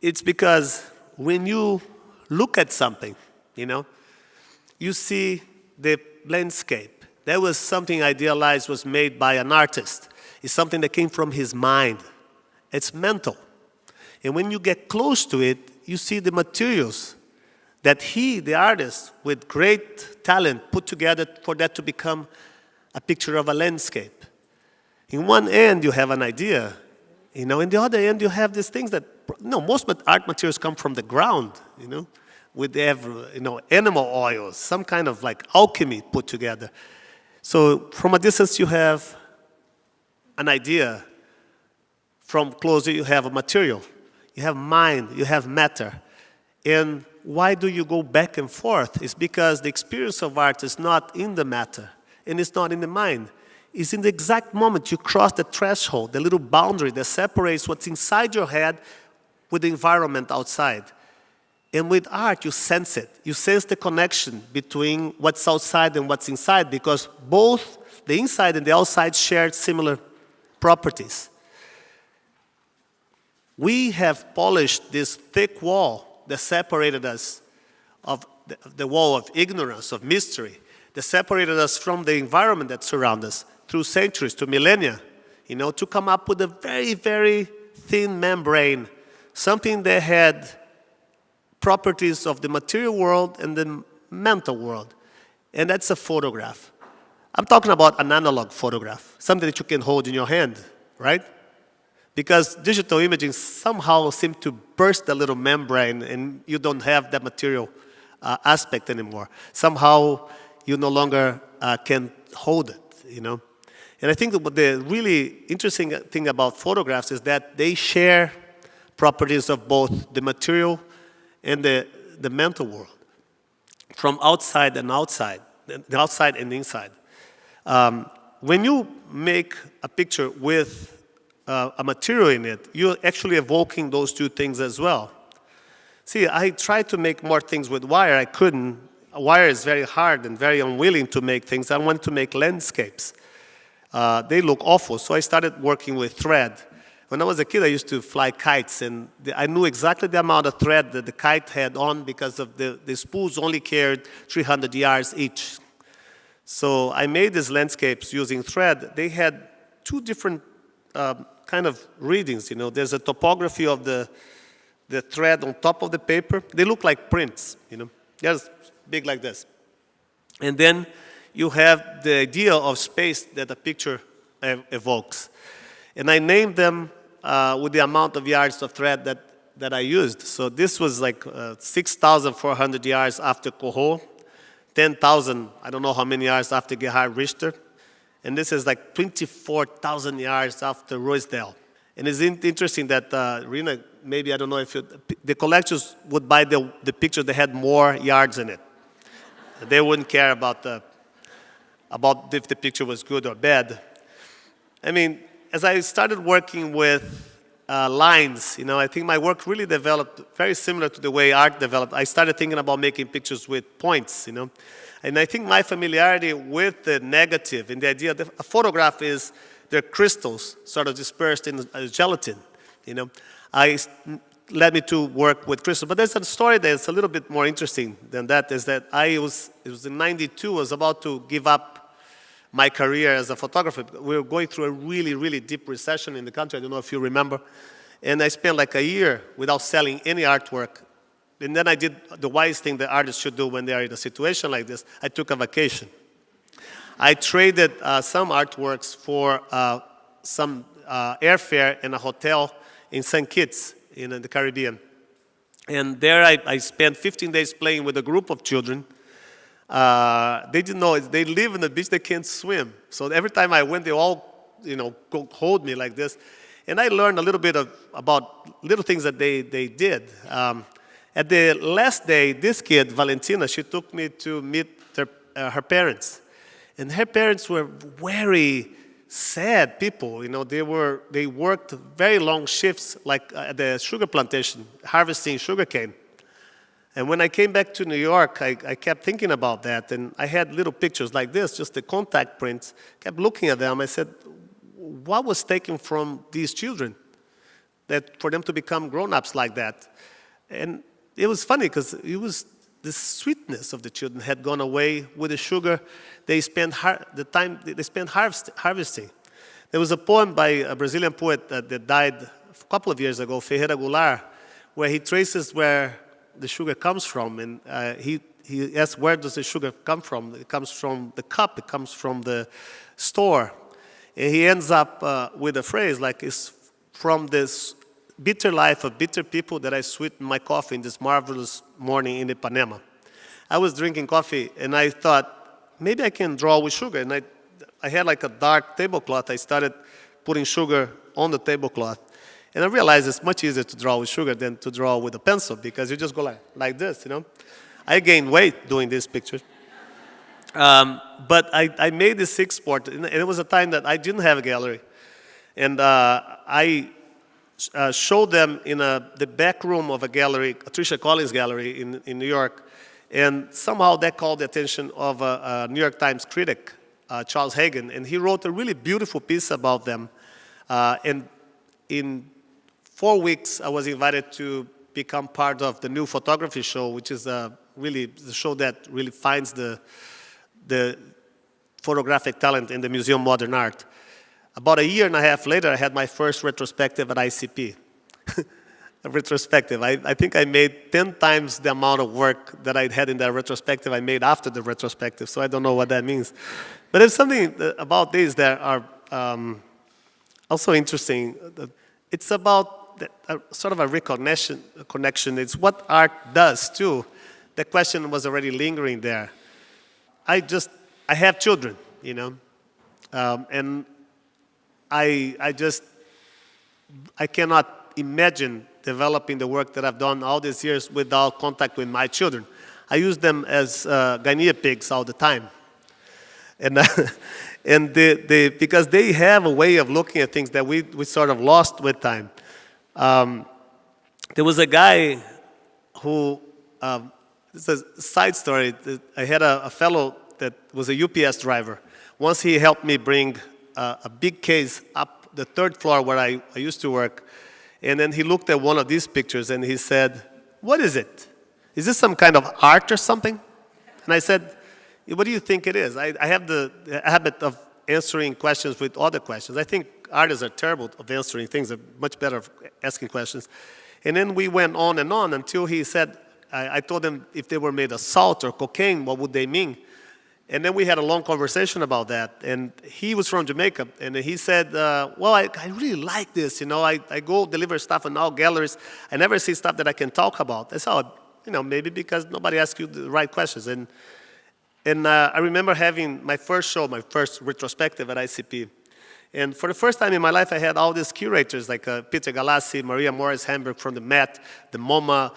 It's because when you look at something, you see the landscape. That was something idealized, was made by an artist. It's something that came from his mind. It's mental. And when you get close to it, you see the materials that he, the artist, with great talent, put together for that to become a picture of a landscape. In one end, you have an idea. In the other end, you have these things that, most art materials come from the ground, with animal oils, some kind of like alchemy put together. So from a distance, you have an idea. From closer, you have a material. You have mind, you have matter. And why do you go back and forth? It's because the experience of art is not in the matter, and it's not in the mind. It's in the exact moment you cross the threshold, the little boundary that separates what's inside your head with the environment outside. And with art, you sense it. You sense the connection between what's outside and what's inside, because both the inside and the outside share similar properties. We have polished this thick wall that separated us of the wall of ignorance, of mystery, that separated us from the environment that surrounds us through centuries, to millennia, to come up with a very, very thin membrane, something that had properties of the material world and the mental world. And that's a photograph. I'm talking about an analog photograph, something that you can hold in your hand, right? Because digital imaging somehow seems to burst the little membrane and you don't have that material aspect anymore. Somehow you no longer can hold it, And I think that the really interesting thing about photographs is that they share properties of both the material and the mental world, from outside and outside, the outside and the inside. When you make a picture with a material in it, you're actually evoking those two things as well. See, I tried to make more things with wire. I couldn't. Wire is very hard and very unwilling to make things. I wanted to make landscapes. They look awful, so I started working with thread. When I was a kid, I used to fly kites, and I knew exactly the amount of thread that the kite had on because of the spools only carried 300 yards each. So I made these landscapes using thread. They had two different kind of readings, There's a topography of the thread on top of the paper. They look like prints, They're big like this. And then you have the idea of space that a picture evokes. And I named them with the amount of yards of thread that I used. So this was like 6,400 yards after Corot, 10,000, I don't know how many yards after Gerhard Richter. And this is like 24,000 yards after Ruysdael. And it's interesting that Rena, maybe, I don't know if the collectors would buy the picture that had more yards in it. They wouldn't care about if the picture was good or bad. I mean, as I started working with lines, I think my work really developed very similar to the way art developed. I started thinking about making pictures with points, And I think my familiarity with the negative and the idea that a photograph is, they're crystals sort of dispersed in gelatin, led me to work with crystals. But there's a story that's a little bit more interesting than that, is that it was in 92, I was about to give up my career as a photographer. We were going through a really, really deep recession in the country. I don't know if you remember. And I spent like a year without selling any artwork. And then I did the wise thing that artists should do when they are in a situation like this. I took a vacation. I traded some artworks for some airfare in a hotel in St. Kitts in the Caribbean. And there I spent 15 days playing with a group of children. They didn't know, they live in the beach, they can't swim. So every time I went, they all, go hold me like this. And I learned a little bit about little things that they did. At the last day, this kid, Valentina, she took me to meet her parents. And her parents were very sad people. They worked very long shifts, like at the sugar plantation, harvesting sugarcane. And when I came back to New York, I kept thinking about that. And I had little pictures like this, just the contact prints. Kept looking at them. I said, what was taken from these children that for them to become grown-ups like that? And it was funny because it was the sweetness of the children had gone away with the sugar they spent harvesting. There was a poem by a Brazilian poet that died a couple of years ago, Ferreira Goulart, where he traces where the sugar comes from, and he asks, where does the sugar come from? It comes from the cup, it comes from the store. And he ends up with a phrase like, it's from this bitter life of bitter people that I sweeten my coffee in this marvelous morning in Ipanema. I was drinking coffee and I thought, maybe I can draw with sugar. And I had like a dark tablecloth. I started putting sugar on the tablecloth. And I realized it's much easier to draw with sugar than to draw with a pencil because you just go like this, I gained weight doing these pictures. But I made this export, and it was a time that I didn't have a gallery. And I showed them in the back room of a gallery, a Tricia Collins gallery in New York, and somehow that called the attention of a New York Times critic, Charles Hagan, and he wrote a really beautiful piece about them. And in 4 weeks, I was invited to become part of the new photography show, which is really the show that really finds the photographic talent in the Museum of Modern Art. About a year and a half later, I had my first retrospective at ICP. A retrospective. I think I made 10 times the amount of work that I'd had in that retrospective I made after the retrospective, so I don't know what that means. But there's something about these that are also interesting. It's about sort of a connection. It's what art does, too. The question was already lingering there. I have children, you know, and I cannot imagine developing the work that I've done all these years without contact with my children. I use them as guinea pigs all the time. And, because they have a way of looking at things that we sort of lost with time. There was a guy who, it's a side story, I had a fellow that was a UPS driver. Once he helped me bring a big case up the 3rd floor where I used to work. And then he looked at one of these pictures and he said, "What is it? Is this some kind of art or something?" And I said, "What do you think it is?" I have the habit of answering questions with other questions. I think artists are terrible of answering things. They're much better of asking questions. And then we went on and on until he said, I told him if they were made of salt or cocaine, what would they mean? And then we had a long conversation about that. And he was from Jamaica. And he said, well, I really like this. You know, I go deliver stuff in all galleries. I never see stuff that I can talk about. I said, you know, maybe because nobody asked you the right questions. And I remember having my first show, my first retrospective at ICP. And for the first time in my life, I had all these curators like Peter Galassi, Maria Morris Hamburg from the Met, the MoMA,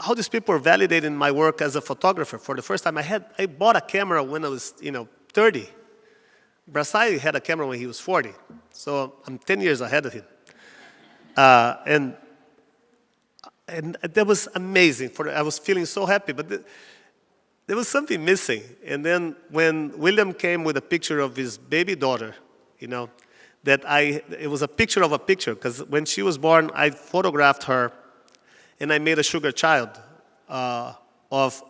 how these people were validating my work as a photographer. For the first time, I bought a camera when I was, 30. Brassai had a camera when he was 40. So I'm 10 years ahead of him. And that was amazing. I was feeling so happy, but there was something missing. And then when William came with a picture of his baby daughter, it was a picture of a picture, because when she was born, I photographed her. And I made a sugar child of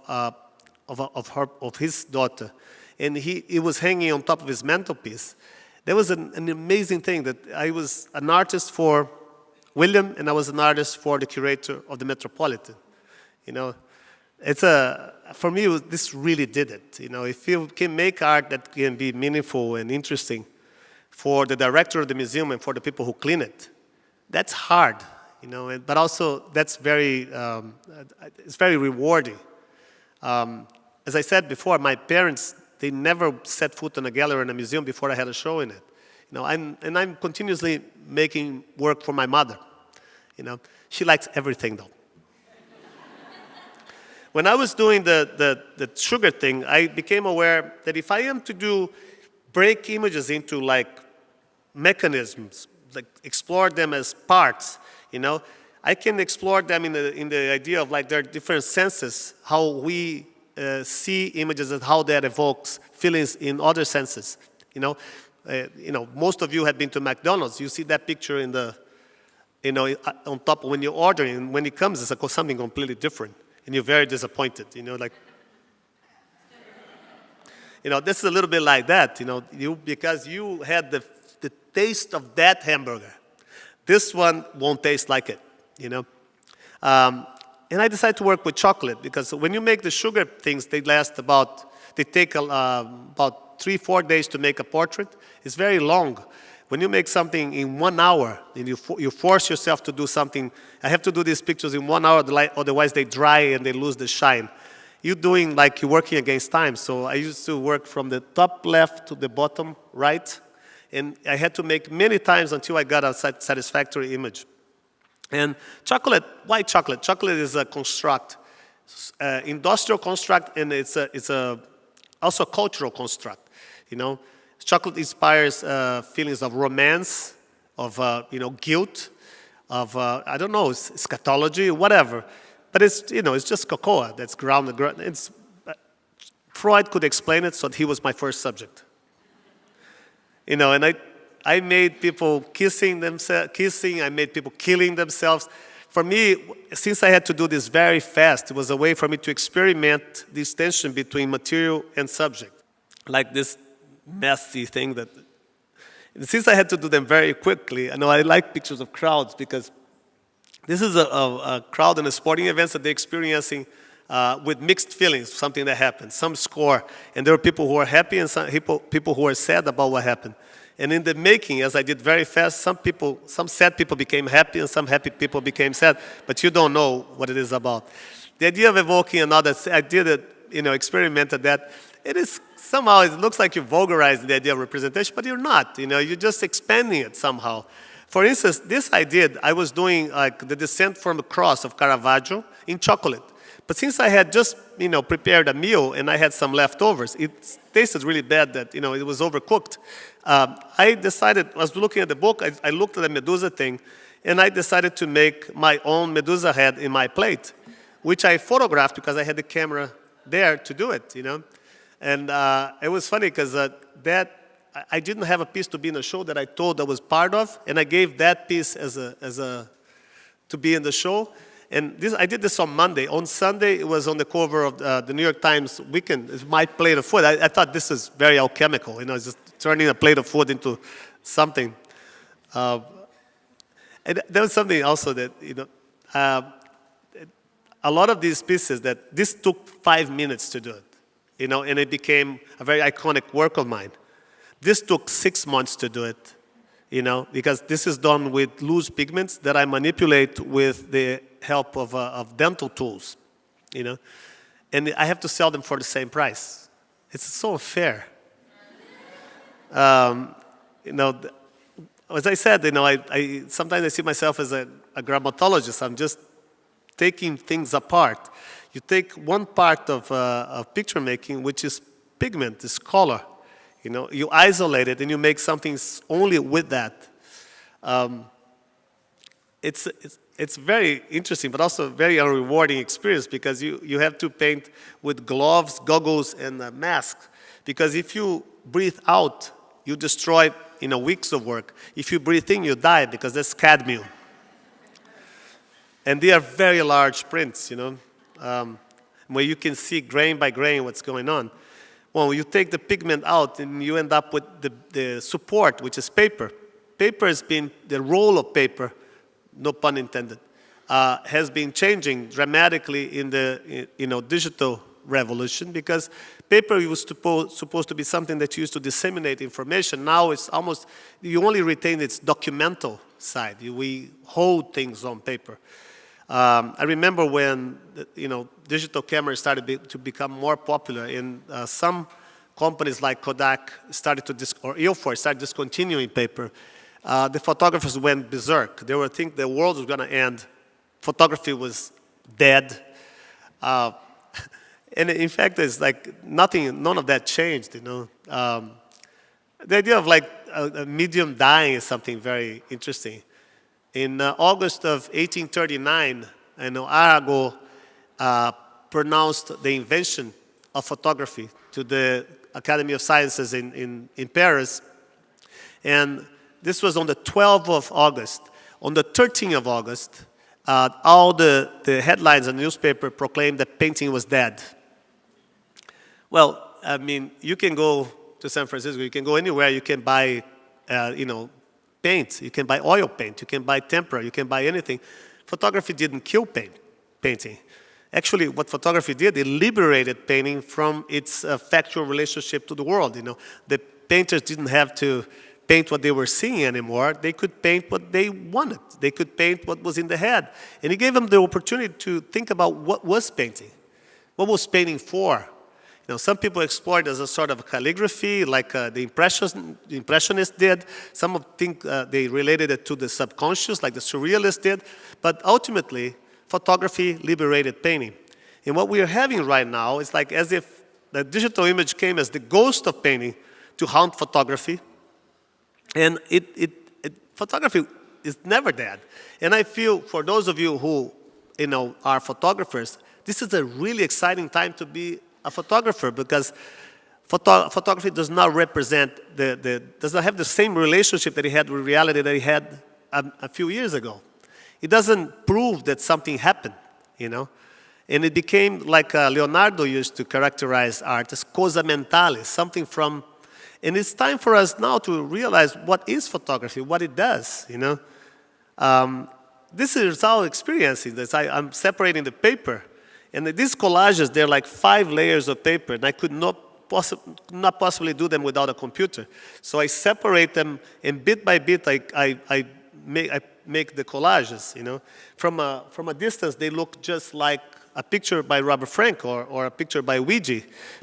his daughter, and it was hanging on top of his mantelpiece. That was an amazing thing, that I was an artist for William, and I was an artist for the curator of the Metropolitan. For me, this really did it. If you can make art that can be meaningful and interesting for the director of the museum and for the people who clean it, that's hard. But also that's it's very rewarding. As I said before, my parents, they never set foot in a gallery or in a museum before I had a show in it. I'm continuously making work for my mother. She likes everything though. When I was doing the sugar thing, I became aware that if I am to break images into like mechanisms, like explore them as parts, I can explore them in the idea of like there are different senses, how we see images and how that evokes feelings in other senses. Most of you have been to McDonald's. You see that picture on top when you're ordering, and when it comes, it's something completely different, and you're very disappointed. This is a little bit like that. Because you had the taste of that hamburger. This one won't taste like it, And I decided to work with chocolate, because when you make the sugar things, they take about 3-4 days to make a portrait. It's very long. When you make something in 1 hour, and you force yourself to do something, I have to do these pictures in 1 hour, otherwise they dry and they lose the shine. You're working against time. So I used to work from the top left to the bottom right. And I had to make many times until I got a satisfactory image. And chocolate, why chocolate? Chocolate is a construct, industrial construct, and it's also a cultural construct. Chocolate inspires feelings of romance, of guilt. I don't know, eschatology, whatever. But it's just cocoa that's grounded. Freud could explain it, so he was my first subject. And I made people kissing, I made people killing themselves. For me, since I had to do this very fast, it was a way for me to experiment this tension between material and subject. Like this messy thing that, since I had to do them very quickly, I like pictures of crowds because this is a crowd in a sporting events that they're experiencing with mixed feelings, something that happened. Some score, and there were people who are happy and some people who are sad about what happened. And in the making, as I did very fast, some sad people became happy and some happy people became sad, but you don't know what it is about. The idea of evoking another, I did it, experimented that. It is somehow, it looks like you're vulgarizing the idea of representation, but you're not, you're just expanding it somehow. For instance, this I was doing like the Descent from the Cross of Caravaggio in chocolate. But since I had just, prepared a meal and I had some leftovers, it tasted really bad that, it was overcooked. I decided, I was looking at the book, I looked at the Medusa thing, and I decided to make my own Medusa head in my plate, which I photographed because I had the camera there to do it, And it was funny because I didn't have a piece to be in the show that I told I was part of, and I gave that piece to be in the show. And I did this on Monday. On Sunday, it was on the cover of the New York Times Weekend. It's my plate of food. I thought this is very alchemical, just turning a plate of food into something. And there was something also that, a lot of these pieces that this took 5 minutes to do it, and it became a very iconic work of mine. This took 6 months to do it, because this is done with loose pigments that I manipulate with the help of dental tools, and I have to sell them for the same price. It's so unfair. As I said, I sometimes I see myself as a grammatologist. I'm just taking things apart. You take one part of picture making, which is pigment, is color. You isolate it and you make something only with that. It's very interesting, but also a very unrewarding experience because you have to paint with gloves, goggles, and a mask. Because if you breathe out, you destroy weeks of work. If you breathe in, you die because that's cadmium. And they are very large prints, where you can see grain by grain what's going on. Well, you take the pigment out and you end up with the support, which is paper. Paper has been, the role of paper, no pun intended, has been changing dramatically in the digital revolution because paper was supposed to be something that you used to disseminate information. Now it's almost, you only retain its documental side. We hold things on paper. I remember when digital cameras started to become more popular, and some companies like Kodak started or Ilford started discontinuing paper. The photographers went berserk. They were thinking the world was going to end. Photography was dead. And in fact, it's like none of that changed. The idea of like a medium dying is something very interesting. In August of 1839, Arago pronounced the invention of photography to the Academy of Sciences in Paris. And this was on the 12th of August. On the 13th of August, all the headlines in the newspaper proclaimed that painting was dead. Well, I mean, you can go to San Francisco, you can go anywhere, you can buy, paint, you can buy oil paint, you can buy tempera, you can buy anything. Photography didn't kill painting. Actually, what photography did, it liberated painting from its factual relationship to the world. The painters didn't have to paint what they were seeing anymore. They could paint what they wanted. They could paint what was in the head. And it gave them the opportunity to think about what was painting. What was painting for? Some people explored it as a sort of calligraphy, like the Impressionists did. Some think they related it to the subconscious, like the Surrealists did. But ultimately, photography liberated painting. And what we are having right now is like as if the digital image came as the ghost of painting to haunt photography. And photography It's never that. And I feel for those of you who, are photographers, this is a really exciting time to be a photographer because photography does not represent does not have the same relationship that it had with reality that it had a few years ago. It doesn't prove that something happened, And it became like Leonardo used to characterize art as cosa mentale, something from, and it's time for us now to realize what is photography, what it does, This is how experiencing this. I'm separating the paper. And these collages, they're like 5 layers of paper, and I could not possibly do them without a computer. So I separate them, and bit by bit, I make the collages, From a distance, they look just like a picture by Robert Frank or a picture by Ouija.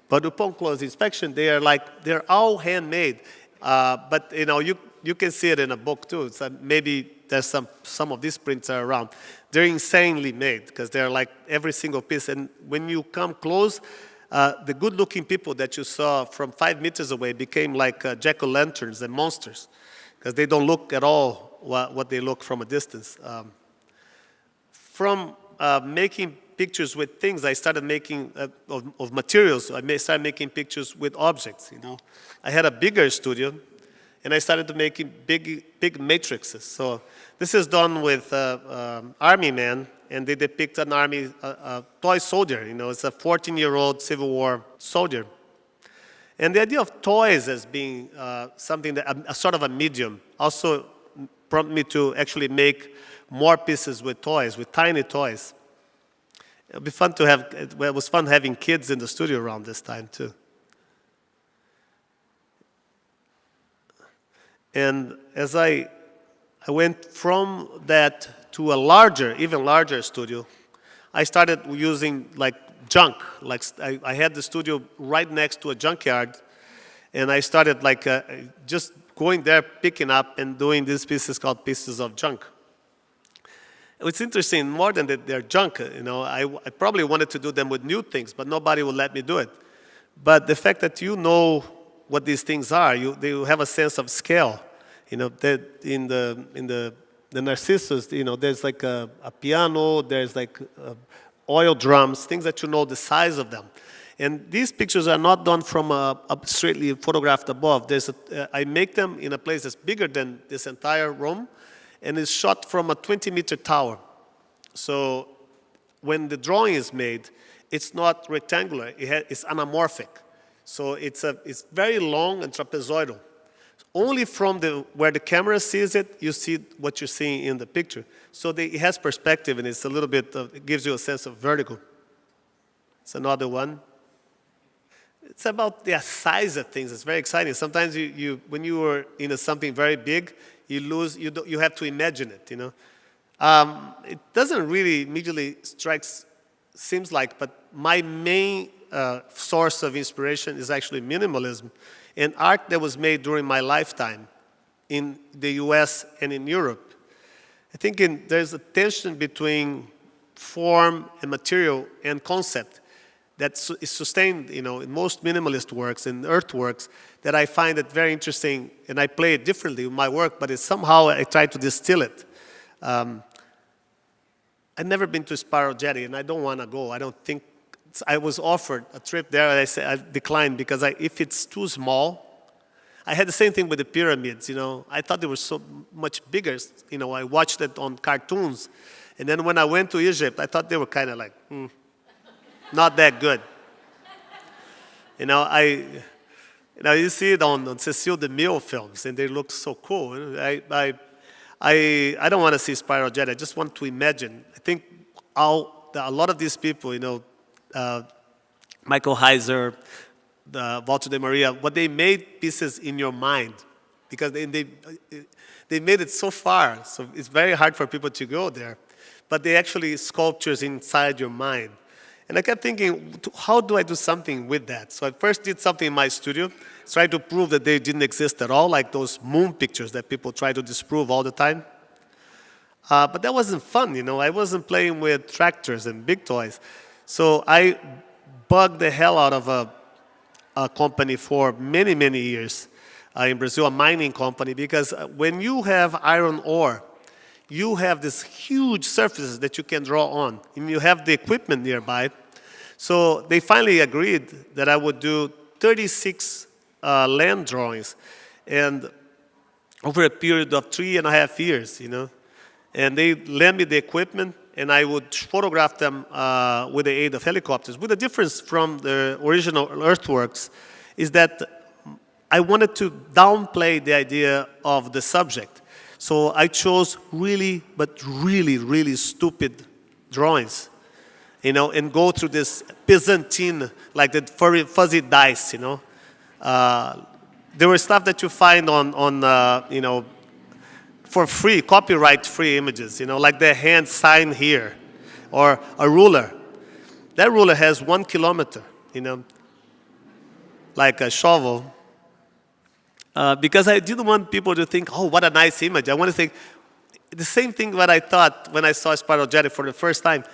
But upon close inspection, they're all handmade. But, you can see it in a book, too. So maybe there's some of these prints are around. They're insanely made because they're like every single piece. And when you come close, the good-looking people that you saw from 5 meters away became like jack-o'-lanterns and monsters because they don't look at all what they look from a distance. From making pictures with things, I started making of materials. I started making pictures with objects. I had a bigger studio, and I started to making big matrices. So this is done with army men, and they depict an army, a toy soldier. It's a 14-year-old Civil War soldier. And the idea of toys as being something that a sort of a medium also prompted me to actually make more pieces with toys, with tiny toys. It would be fun to have. It was fun having kids in the studio around this time too. And as I went from that to a even larger studio, I started using like junk. Like I had the studio right next to a junkyard, and I started like just going there, picking up, and doing these pieces called pieces of junk. It's interesting, more than that they're junk. I probably wanted to do them with new things, but nobody would let me do it. But the fact that you know what these things are, they have a sense of scale. That in the Narcissus, there's like a piano, there's like oil drums, things that you know the size of them. And these pictures are not done from straightly photographed above. I make them in a place that's bigger than this entire room, and it's shot from a 20-meter tower. So when the drawing is made, it's not rectangular, it's anamorphic. So it's very long and trapezoidal. Only from where the camera sees it, you see what you're seeing in the picture. So it has perspective, and it's a little bit it gives you a sense of vertigo. It's another one. It's about the size of things. It's very exciting. Sometimes when you are in something very big, you have to imagine it, It doesn't really immediately seems like, but my main source of inspiration is actually minimalism and art that was made during my lifetime in the US and in Europe. I think there's a tension between form and material and concept that is sustained, in most minimalist works and earthworks that I find it very interesting, and I play it differently with my work, but somehow I try to distill it. I've never been to Spiral Jetty, and I don't want to go. I don't think, I was offered a trip there, and I declined because if it's too small, I had the same thing with the pyramids, I thought they were so much bigger. I watched it on cartoons, and then when I went to Egypt, I thought they were kind of like, not that good. You see it on Cécile DeMille films, and they look so cool. I don't want to see Spiral Jet. I just want to imagine. I think a lot of these people, Michael Heiser, Walter de Maria, what they made pieces in your mind, because they made it so far, so it's very hard for people to go there. But they actually sculptures inside your mind. And I kept thinking, how do I do something with that? So I first did something in my studio, tried to prove that they didn't exist at all, like those moon pictures that people try to disprove all the time. But that wasn't fun, I wasn't playing with tractors and big toys. So I bugged the hell out of a company for many, many years in Brazil, a mining company, because when you have iron ore, you have these huge surfaces that you can draw on, and you have the equipment nearby. So they finally agreed that I would do 36 land drawings, and over a period of 3.5 years, And they lent me the equipment, and I would photograph them with the aid of helicopters. With the difference from the original earthworks is that I wanted to downplay the idea of the subject. So I chose really, but really, really stupid drawings, and go through this Byzantine, like the fuzzy dice, There were stuff that you find on for free, copyright-free images, like the hand sign here, or a ruler. That ruler has 1 kilometer, like a shovel. Because I didn't want people to think, oh, what a nice image. I want to think the same thing that I thought when I saw Spiral Jetty for the first time.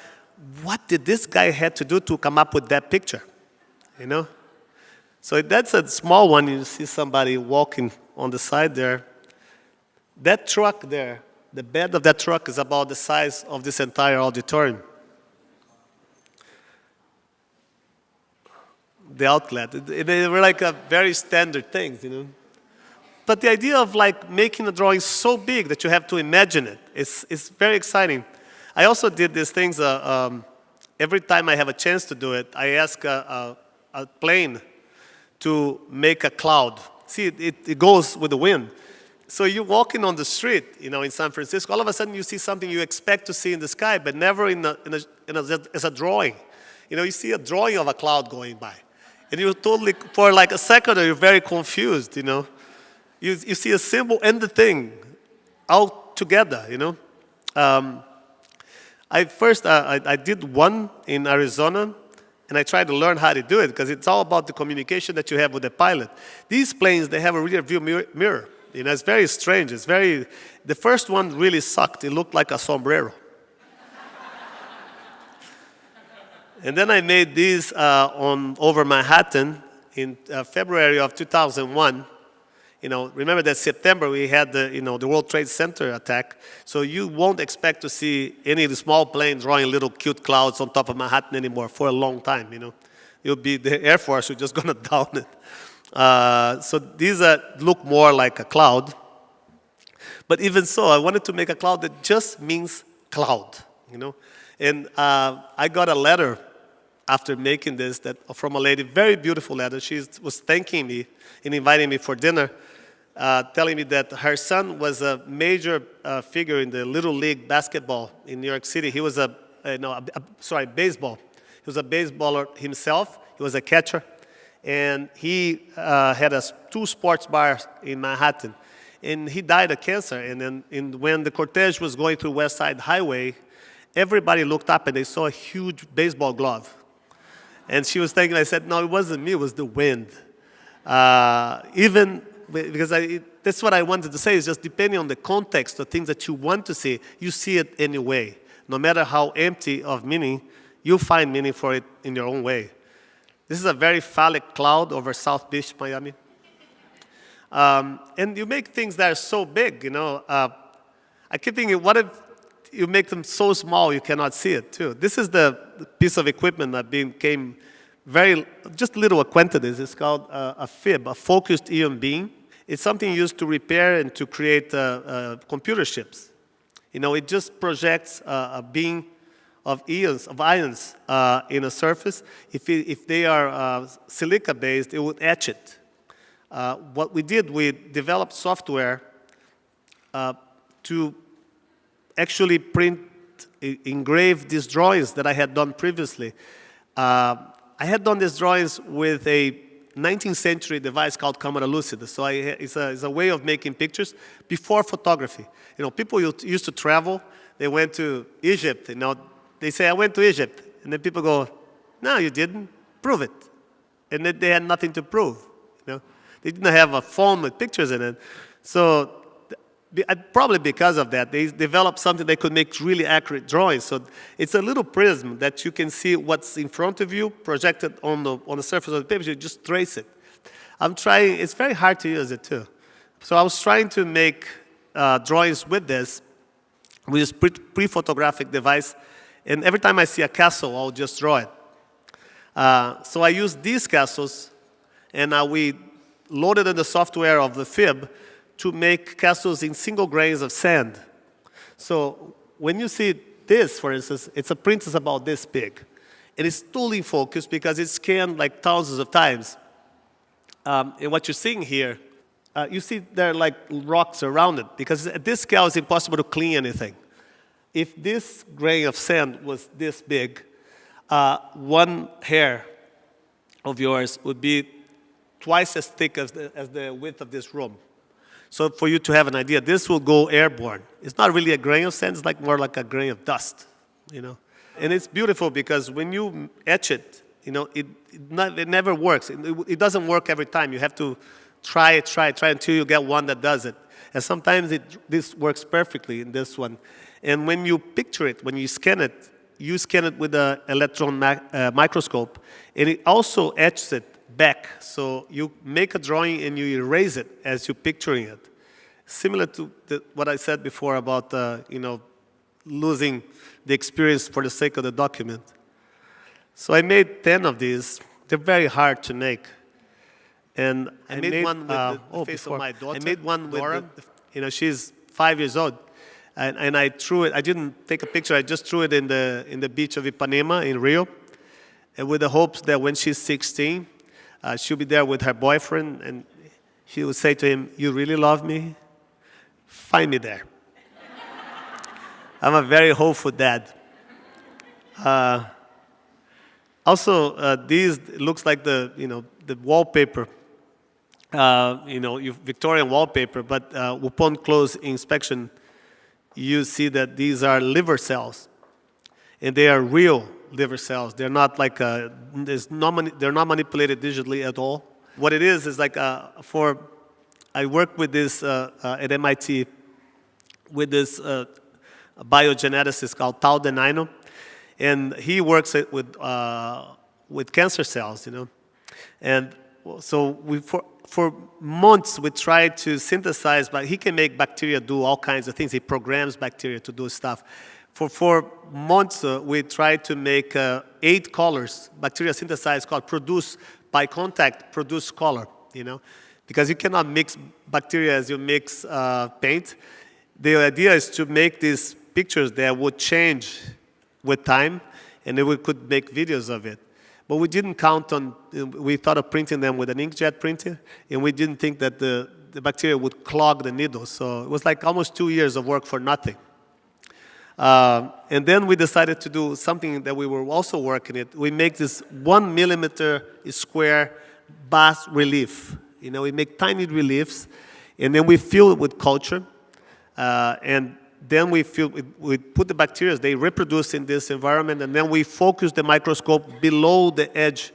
What did this guy have to do to come up with that picture? So that's a small one. You see somebody walking on the side there. That truck there, the bed of that truck is about the size of this entire auditorium. The outlet. They were like a very standard things, But the idea of making a drawing so big that you have to imagine it is very exciting. I also did these things, every time I have a chance to do it, I ask a plane to make a cloud. See, it goes with the wind. So you're walking on the street, in San Francisco, all of a sudden you see something you expect to see in the sky, but never as a drawing. You see a drawing of a cloud going by. And you're totally, for like a second, you're very confused, You see a symbol and the thing all together, I did one in Arizona, and I tried to learn how to do it because it's all about the communication that you have with the pilot. These planes, they have a rear view mirror. It's very strange. The first one really sucked. It looked like a sombrero. And then I made these over Manhattan in February of 2001. Remember that September we had the World Trade Center attack. So you won't expect to see any of the small planes drawing little cute clouds on top of Manhattan anymore for a long time. It'll be the Air Force who's just gonna down it. So these look more like a cloud. But even so, I wanted to make a cloud that just means cloud. And I got a letter after making this from a lady, very beautiful letter. She was thanking me and inviting me for dinner, telling me that her son was a major figure in the Little League basketball in New York City. He was baseball. He was a baseballer himself. He was a catcher. And he had 2 sports bars in Manhattan. And he died of cancer. And then when the cortege was going through West Side Highway, everybody looked up and they saw a huge baseball glove. And she was thinking, I said, no, it wasn't me, it was the wind. Because that's what I wanted to say, is just depending on the context of things that you want to see, you see it anyway. No matter how empty of meaning, you find meaning for it in your own way. This is a very phallic cloud over South Beach, Miami. And you make things that are so big, I keep thinking, what if you make them so small you cannot see it too? This is the piece of equipment that became just little acquainted. It's called a FIB, a focused ion beam. It's something used to repair and to create computer chips. It just projects a beam of ions in a surface. If they are silica-based, it would etch it. What we did, we developed software to actually engrave these drawings that I had done previously. I had done these drawings with a 19th century device called camera lucida. So it's a way of making pictures before photography. People used to travel. They went to Egypt. They say, I went to Egypt. And then people go, no, you didn't. Prove it. And then they had nothing to prove. They didn't have a phone with pictures in it. So probably because of that, they developed something that could make really accurate drawings. So it's a little prism that you can see what's in front of you projected on the surface of the paper. You just trace it. It's very hard to use it too. So I was trying to make drawings with this. with this pre-photographic device. And every time I see a castle, I'll just draw it. So I use these castles, and we loaded in the software of the FIB to make castles in single grains of sand. So when you see this, for instance, it's a print that's about this big. And it's totally in focus because it's scanned like thousands of times. And what you're seeing here, you see there are like rocks around it, because at this scale it's impossible to clean anything. If this grain of sand was this big, one hair of yours would be twice as thick as the width of this room. So for you to have an idea, this will go airborne. It's not really a grain of sand, it's like more like a grain of dust, you know. And it's beautiful because when you etch it, you know, it never works. It doesn't work every time. You have to try until you get one that does it. And sometimes this works perfectly in this one. And when you picture it, when you scan it with an electron microscope, and it also etches it back. So you make a drawing and you erase it as you're picturing it. Similar to what I said before about, losing the experience for the sake of the document. So I made 10 of these. They're very hard to make. And I made one with the face of my daughter. I made one with, she's 5 years old. And I threw it. I didn't take a picture. I just threw it in the beach of Ipanema in Rio, and with the hopes that when she's 16, she'll be there with her boyfriend, and she will say to him, "You really love me? Find me there." I'm a very hopeful dad. Also, these looks like the wallpaper, Victorian wallpaper, but upon close inspection, you see that these are liver cells, and they are real liver cells. They're not like they're not manipulated digitally at all. What it is like I work with this at MIT with this biogeneticist called Tal Denino, and he works with cancer cells, and so for months, we tried to synthesize, but he can make bacteria do all kinds of things. He programs bacteria to do stuff. For months, we tried to make 8 colors, bacteria synthesized color, produce by contact, produce color, because you cannot mix bacteria as you mix paint. The idea is to make these pictures that would change with time, and then we could make videos of it. But we didn't count on, we thought of printing them with an inkjet printer, and we didn't think that the bacteria would clog the needles. So it was like almost 2 years of work for nothing. And then we decided to do something that we were also working at. We make this 1 millimeter square bas relief. We make tiny reliefs, and then we fill it with culture, and then we put the bacteria, they reproduce in this environment, and then we focus the microscope below the edge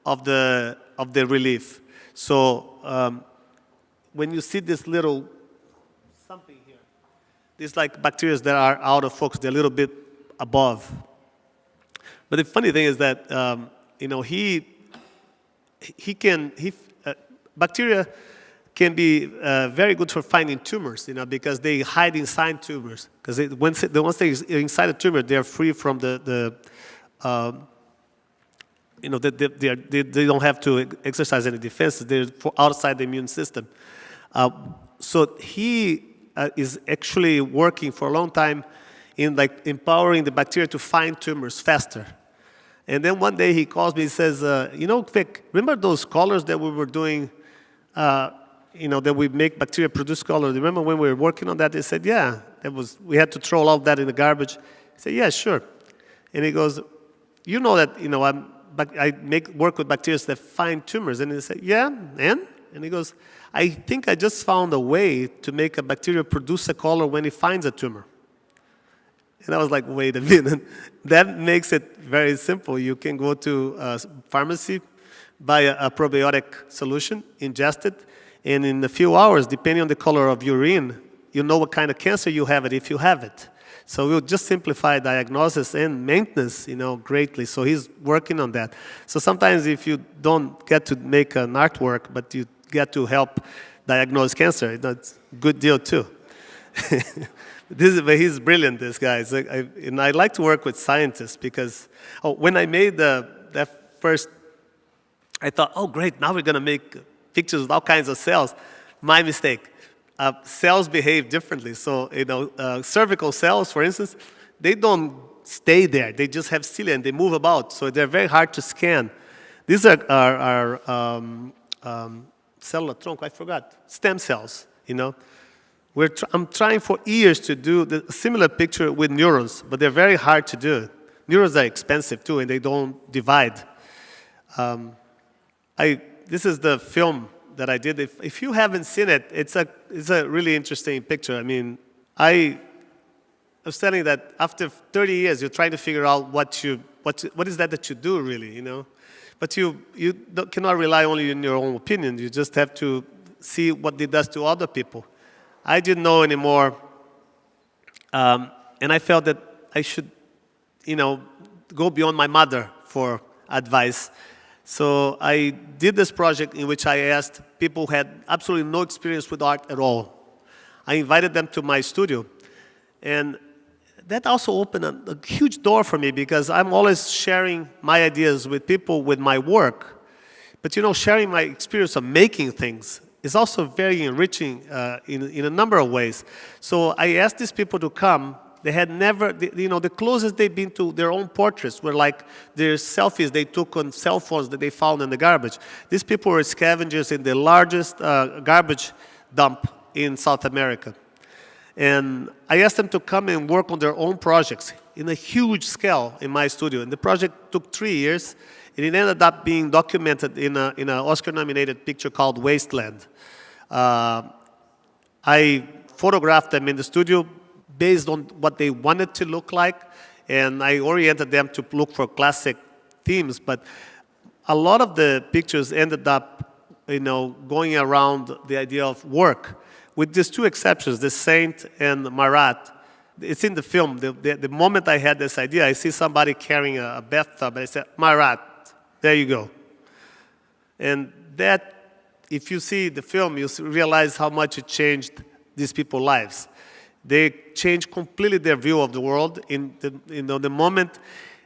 of the relief. So when you see this little something here, these like bacteria that are out of focus, they're a little bit above. But the funny thing is that bacteria can be very good for finding tumors, because they hide inside tumors. Because once they're inside a tumor, they're free from they don't have to exercise any defenses. They're outside the immune system. So he is actually working for a long time in empowering the bacteria to find tumors faster. And then one day he calls me and says, Vik, remember those colors that we were doing? That we make bacteria produce color. Remember when we were working on that? They said, yeah, we had to throw all that in the garbage. I said, yeah, sure. And he goes, that, I work with bacteria that find tumors. And he said, yeah, and? And he goes, I think I just found a way to make a bacteria produce a color when it finds a tumor. And I was like, wait a minute. That makes it very simple. You can go to a pharmacy, buy a probiotic solution, ingest it, and in a few hours, depending on the color of urine, you know what kind of cancer you have if you have it. So we'll just simplify diagnosis and maintenance, greatly. So he's working on that. So sometimes if you don't get to make an artwork, but you get to help diagnose cancer, that's a good deal too. But he's brilliant, this guy. And I like to work with scientists because when I made that first, I thought, oh, great, now we're going to make pictures with all kinds of cells. My mistake. Cells behave differently. So, cervical cells, for instance, they don't stay there. They just have cilia and they move about. So they're very hard to scan. These are cellular trunk, I forgot, stem cells, I'm trying for years to do the similar picture with neurons, but they're very hard to do. Neurons are expensive too, and they don't divide. This is the film that I did. If you haven't seen it, it's a really interesting picture. I mean, I was telling that after 30 years, you're trying to figure out what is that you do really, But you cannot rely only on your own opinion. You just have to see what it does to other people. I didn't know anymore, and I felt that I should, go beyond my mother for advice. So I did this project in which I asked people who had absolutely no experience with art at all. I invited them to my studio, and that also opened a huge door for me because I'm always sharing my ideas with people with my work. But sharing my experience of making things is also very enriching in a number of ways. So I asked these people to come. They had never, the closest they'd been to their own portraits were like their selfies they took on cell phones that they found in the garbage. These people were scavengers in the largest garbage dump in South America. And I asked them to come and work on their own projects in a huge scale in my studio. And the project took 3 years. And it ended up being documented in an Oscar-nominated picture called Wasteland. I photographed them in the studio based on what they wanted to look like. And I oriented them to look for classic themes. But a lot of the pictures ended up, going around the idea of work. With these two exceptions, the Saint and Marat. It's in the film. The moment I had this idea, I see somebody carrying a bathtub, and I said, Marat, there you go. And that, if you see the film, you realize how much it changed these people's lives. They changed completely their view of the world. In the moment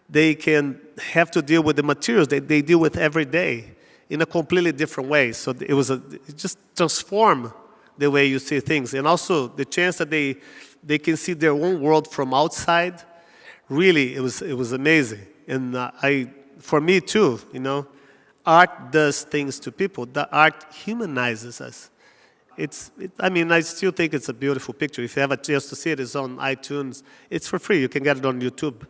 they can have to deal with the materials that they deal with every day in a completely different way. So it just transformed the way you see things. And also the chance that they can see their own world from outside, really, it was amazing. And for me too, art does things to people. The art humanizes us. I still think it's a beautiful picture. If you have a chance to see it, it's on iTunes. It's for free. You can get it on YouTube.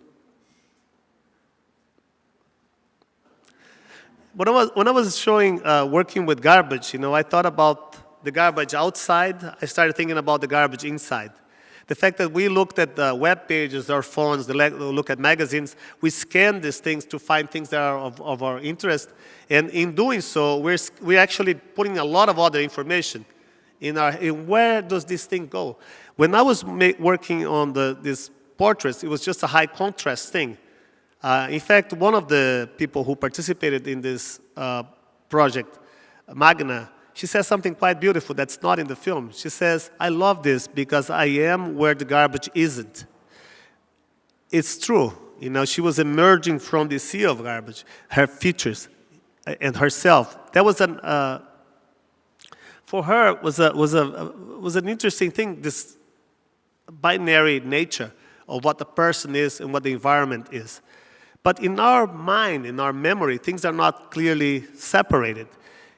When I was showing working with garbage, I thought about the garbage outside. I started thinking about the garbage inside. The fact that we looked at the web pages, our phones, look at magazines, we scan these things to find things that are of our interest. And in doing so, we're actually putting a lot of other information in where does this thing go? When I was working on these portraits, it was just a high contrast thing. In fact, one of the people who participated in this project, Magna, she says something quite beautiful that's not in the film. She says, I love this because I am where the garbage isn't. It's true. She was emerging from the sea of garbage, her features and herself. That was for her was an interesting thing, this binary nature of what the person is and what the environment is. But in our mind, in our memory, things are not clearly separated.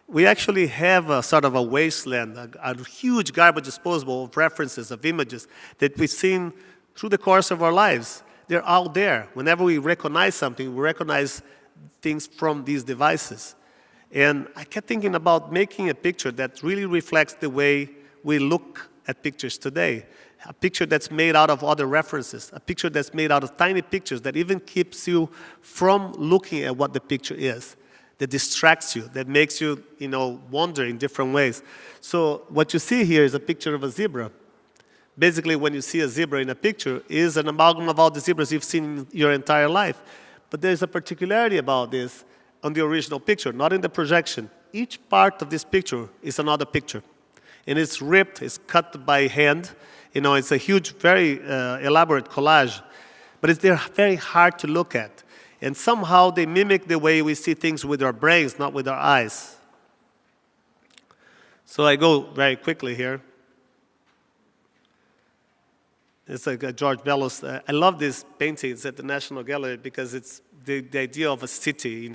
We actually have a sort of a wasteland, a huge garbage disposal of references, of images that we've seen through the course of our lives. They're out there. Whenever we recognize something, we recognize things from these devices. And I kept thinking about making a picture that really reflects the way we look at pictures today. A picture that's made out of other references, a picture that's made out of tiny pictures that even keeps you from looking at what the picture is, that distracts you, that makes you, wonder in different ways. So what you see here is a picture of a zebra. Basically, when you see a zebra in a picture, it is an amalgam of all the zebras you've seen in your entire life. But there's a particularity about this on the original picture, not in the projection. Each part of this picture is another picture. and it's ripped, it's cut by hand. It's a huge, very elaborate collage, but they're very hard to look at. And somehow they mimic the way we see things with our brains, not with our eyes. So I go very quickly here. It's like George Bellows. I love this painting. It's at the National Gallery because it's the idea of a city,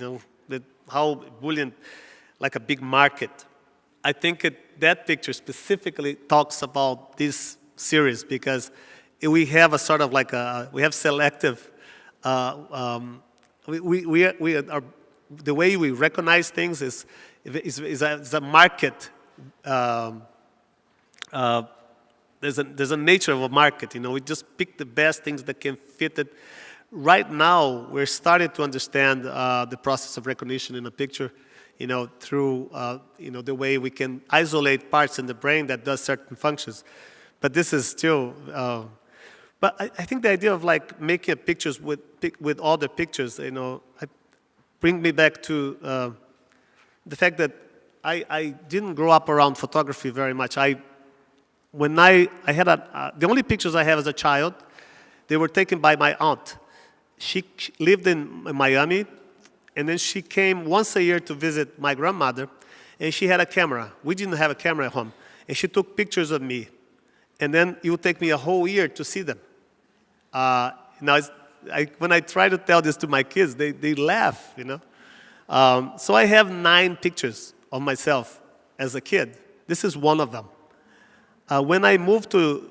how brilliant, like a big market. I think that picture specifically talks about this series because we have a sort of like we have selective, the way we recognize things is a market. There's a nature of a market. We just pick the best things that can fit it. Right now, we're starting to understand the process of recognition in a picture, through the way we can isolate parts in the brain that does certain functions. But this is still. But I think the idea of like making pictures with other pictures, bring me back to the fact that I didn't grow up around photography very much. When I had the only pictures I have as a child, they were taken by my aunt. She lived in Miami, and then she came once a year to visit my grandmother, and she had a camera. We didn't have a camera at home, and she took pictures of me, and then it would take me a whole year to see them. Now, when I try to tell this to my kids, they laugh, So I have 9 pictures of myself as a kid. This is one of them. When I moved to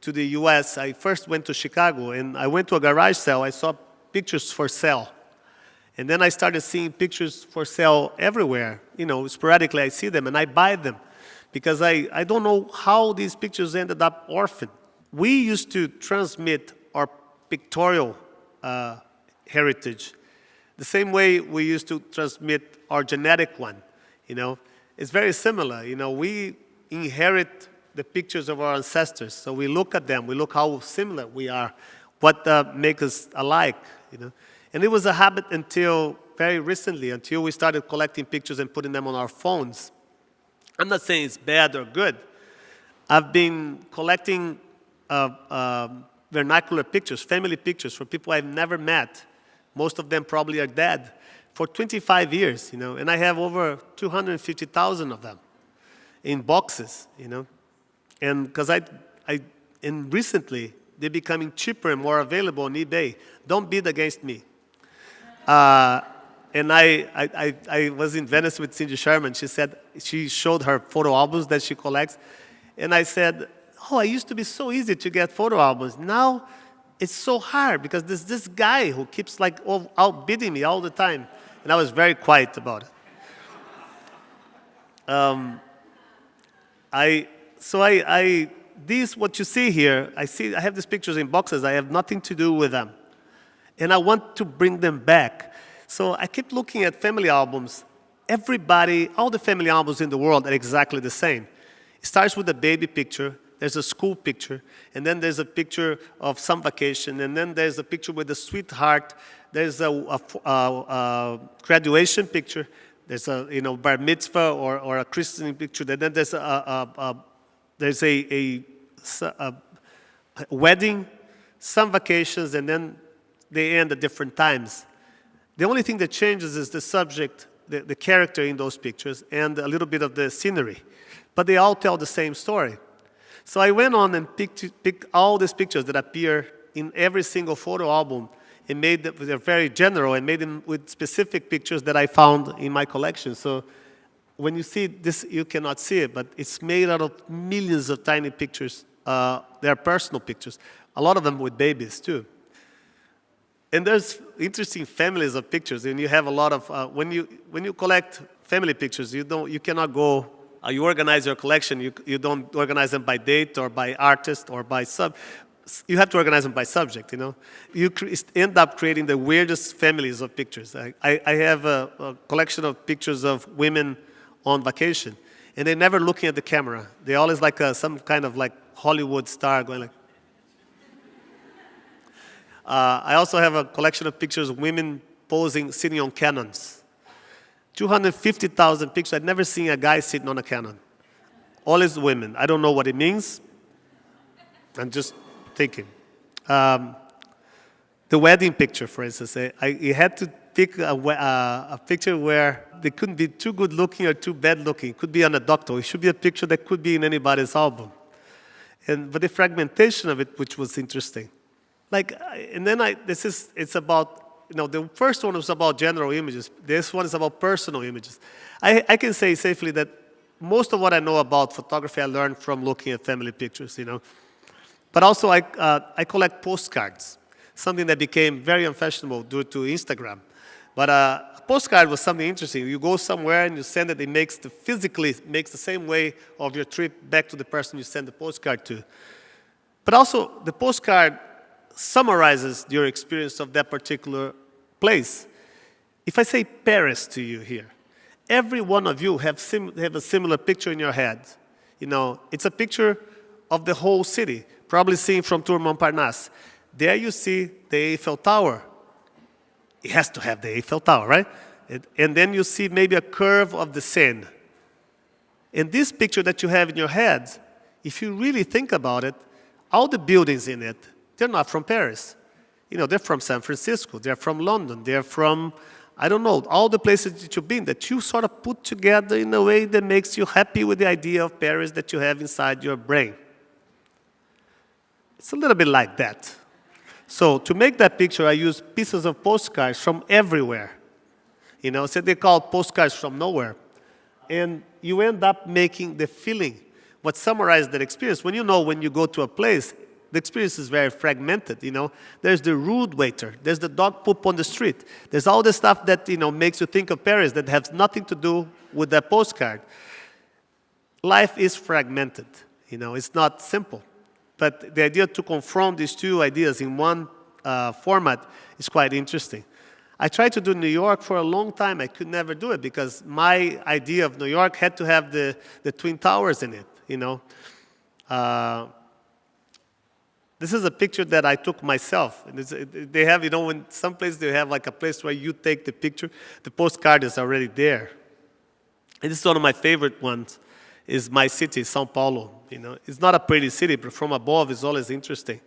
the U.S., I first went to Chicago, and I went to a garage sale. I saw pictures for sale. And then I started seeing pictures for sale everywhere. Sporadically I see them, and I buy them because I don't know how these pictures ended up orphaned. We used to transmit our pictorial heritage the same way we used to transmit our genetic one. It's very similar. We inherit the pictures of our ancestors. So we look at them, we look how similar we are, what makes us alike, And it was a habit until very recently, until we started collecting pictures and putting them on our phones. I'm not saying it's bad or good. I've been collecting vernacular pictures, family pictures for people I've never met. Most of them probably are dead for 25 years, and I have over 250,000 of them in boxes, And because and recently, they're becoming cheaper and more available on eBay. Don't bid against me. And I was in Venice with Cindy Sherman. She showed her photo albums that she collects. And I said, I used to be so easy to get photo albums. Now, it's so hard because there's this guy who keeps like outbidding me all the time. And I was very quiet about it. What you see here, I have these pictures in boxes. I have nothing to do with them. And I want to bring them back. So I keep looking at family albums. All the family albums in the world are exactly the same. It starts with a baby picture. There's a school picture. And then there's a picture of some vacation. And then there's a picture with a sweetheart. There's a graduation picture. There's a bar mitzvah or a christening picture. And then there's a wedding, some vacations, and then they end at different times. The only thing that changes is the subject, the character in those pictures, and a little bit of the scenery. But they all tell the same story. So I went on and picked all these pictures that appear in every single photo album and they're very general, and made them with specific pictures that I found in my collection. So when you see this, you cannot see it, but it's made out of millions of tiny pictures. They're personal pictures, a lot of them with babies too. And there's interesting families of pictures, and you have a lot of when you collect family pictures, you cannot go. You organize your collection. You don't organize them by date or by artist or by you have to organize them by subject. You end up creating the weirdest families of pictures. I have a collection of pictures of women on vacation, and they're never looking at the camera. They're always like some kind of like Hollywood star going like. I also have a collection of pictures of women posing, sitting on cannons. 250,000 pictures. I've never seen a guy sitting on a cannon. always women. I don't know what it means. I'm just thinking. The wedding picture, for instance, you had to pick a picture where they couldn't be too good looking or too bad looking. It could be on a doctor. It should be a picture that could be in anybody's album. But the fragmentation of it, which was interesting. It's about, the first one was about general images. This one is about personal images. I can say safely that most of what I know about photography I learned from looking at family pictures, But also I collect postcards, something that became very unfashionable due to Instagram. But a postcard was something interesting. You go somewhere and you send it, physically makes the same way of your trip back to the person you send the postcard to. But also the postcard summarizes your experience of that particular place. If I say Paris to you here, every one of you have a similar picture in your head. It's a picture of the whole city, probably seen from Tour Montparnasse. There you see the Eiffel Tower. It has to have the Eiffel Tower, right? And then you see maybe a curve of the Seine. And this picture that you have in your head, if you really think about it, all the buildings in it, they're not from Paris. They're from San Francisco. They're from London. They're from, I don't know, all the places that you've been that you sort of put together in a way that makes you happy with the idea of Paris that you have inside your brain. It's a little bit like that. So to make that picture, I use pieces of postcards from everywhere. So they call postcards from nowhere. And you end up making the feeling, what summarizes that experience. When you go to a place, the experience is very fragmented, There's the rude waiter. There's the dog poop on the street. There's all the stuff that, makes you think of Paris that has nothing to do with that postcard. Life is fragmented, It's not simple. But the idea to confront these two ideas in one format is quite interesting. I tried to do New York for a long time. I could never do it because my idea of New York had to have the Twin Towers in it, This is a picture that I took myself. And they have, in some places they have like a place where you take the picture, the postcard is already there. And this is one of my favorite ones, is my city, São Paulo. It's not a pretty city, but from above it's always interesting.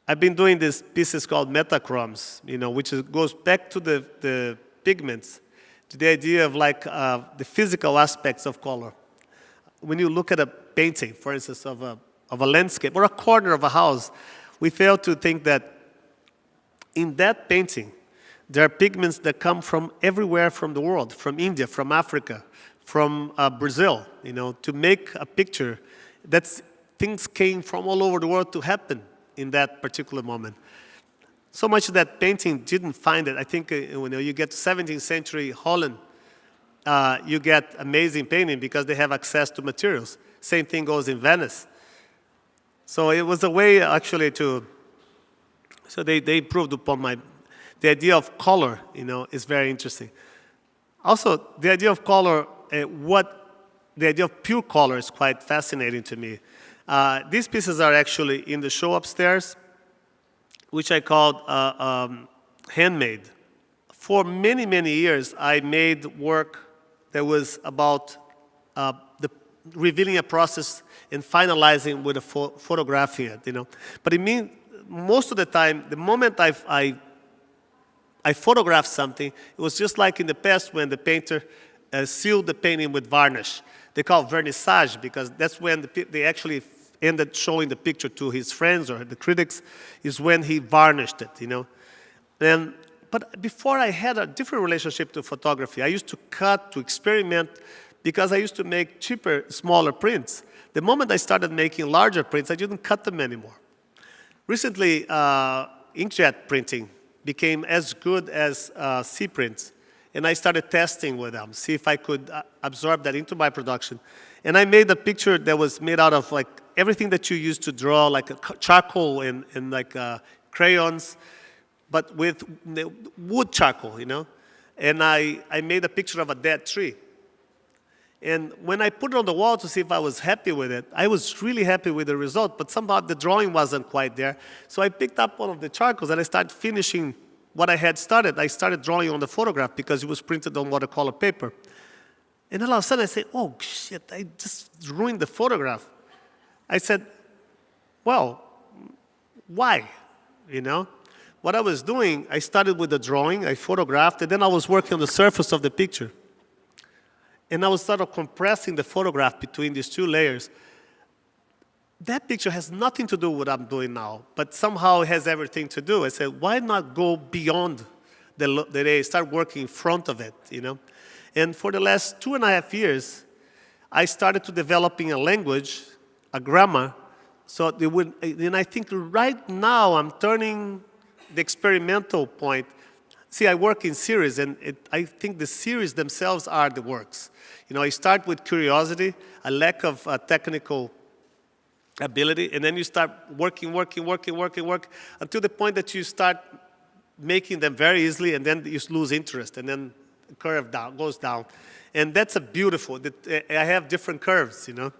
I've been doing these pieces called metachromes, which goes back to the pigments, to the idea of the physical aspects of color. When you look at a painting, for instance, of a landscape or a corner of a house, we fail to think that in that painting, there are pigments that come from everywhere from the world, from India, from Africa, from Brazil, to make a picture that things came from all over the world to happen in that particular moment. So much that painting didn't find it. I think when you get to 17th century Holland, you get amazing painting because they have access to materials. Same thing goes in Venice. So it was a way actually so they improved upon the idea of color, is very interesting. Also, the idea of color, the idea of pure color is quite fascinating to me. These pieces are actually in the show upstairs, which I called handmade. For many, many years, I made work that was about revealing a process and finalizing with photographing it, But it means most of the time, the moment I photographed something, it was just like in the past when the painter sealed the painting with varnish. They call it vernissage because that's when they actually ended showing the picture to his friends or the critics, is when he varnished it, But before I had a different relationship to photography. I used to cut, to experiment, because I used to make cheaper, smaller prints. The moment I started making larger prints, I didn't cut them anymore. Recently, inkjet printing became as good as C prints. And I started testing with them, see if I could absorb that into my production. And I made a picture that was made out of everything that you use to draw, like charcoal and crayons, but with wood charcoal, And I made a picture of a dead tree. And when I put it on the wall to see if I was happy with it, I was really happy with the result, but somehow the drawing wasn't quite there. So I picked up one of the charcoals and I started finishing what I had started. I started drawing on the photograph because it was printed on watercolor paper. And all of a sudden I say, oh shit, I just ruined the photograph. I said, well, why? You know? What I was doing, I started with the drawing, I photographed, and then I was working on the surface of the picture. And I was sort of compressing the photograph between these two layers. That picture has nothing to do with what I'm doing now, but somehow it has everything to do. I said, why not go beyond the layer, start working in front of it, you know? And for the last 2.5 years, I started to developing a language, a grammar, so they would, and I think right now I'm turning the experimental point. See, I work in series, and I think the series themselves are the works. You know, I start with curiosity, a lack of technical ability, and then you start working, until the point that you start making them very easily, and then you lose interest, and then the curve goes down. And that's a beautiful, I have different curves, you know.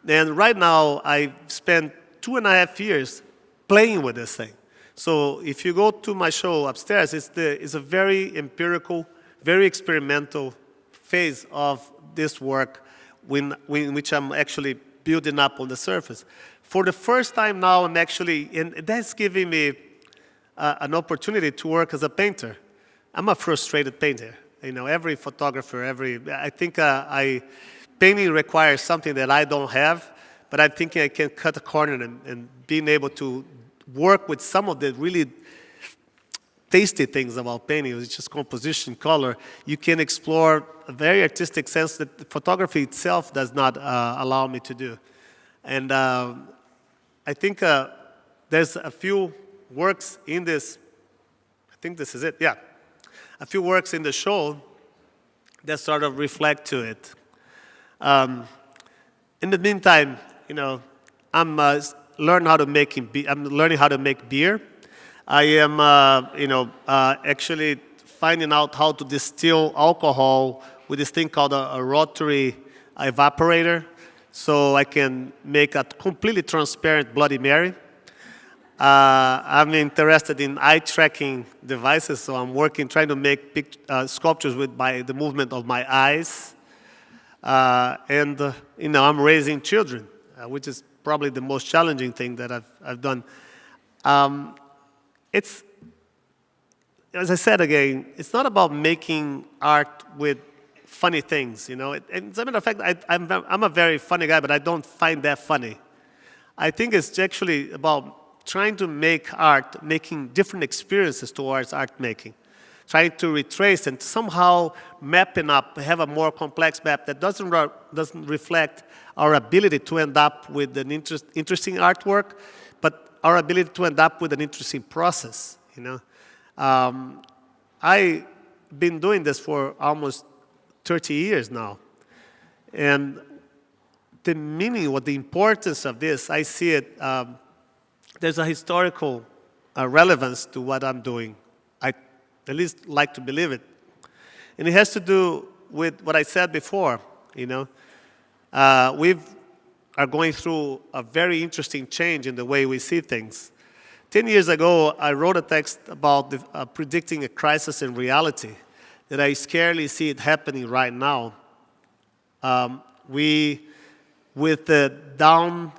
And right now, I spent 2.5 years playing with this thing. So if you go to my show upstairs, it's a very empirical, very experimental phase of this work in which I'm actually building up on the surface. For the first time now, I'm actually, and that's giving me an opportunity to work as a painter. I'm a frustrated painter. You know, every photographer, I think painting requires something that I don't have, but I'm thinking I can cut a corner and being able to work with some of the really tasty things about painting, which is composition, color. You can explore a very artistic sense that the photography itself does not allow me to do. And I think there's a few works in this, I think this is it, yeah. A few works in the show that sort of reflect to it. In the meantime, you know, I'm learning how to make beer. I am, actually finding out how to distill alcohol with this thing called a rotary evaporator, so I can make a completely transparent Bloody Mary. I'm interested in eye tracking devices, so I'm trying to make sculptures by the movement of my eyes. I'm raising children, which is probably the most challenging thing that I've done. It's, as I said again, it's not about making art with funny things, you know. And as a matter of fact, I'm a very funny guy, but I don't find that funny. I think it's actually about trying to make art, making different experiences towards art making, trying to retrace and somehow mapping up, have a more complex map that doesn't reflect our ability to end up with an interesting artwork, but our ability to end up with an interesting process, you know. I've been doing this for almost 30 years now. And the meaning, or the importance of this, I see it, there's a historical relevance to what I'm doing. I at least like to believe it. And it has to do with what I said before, you know. We are going through a very interesting change in the way we see things. 10 years ago, I wrote a text about predicting a crisis in reality, that I scarcely see it happening right now. With the down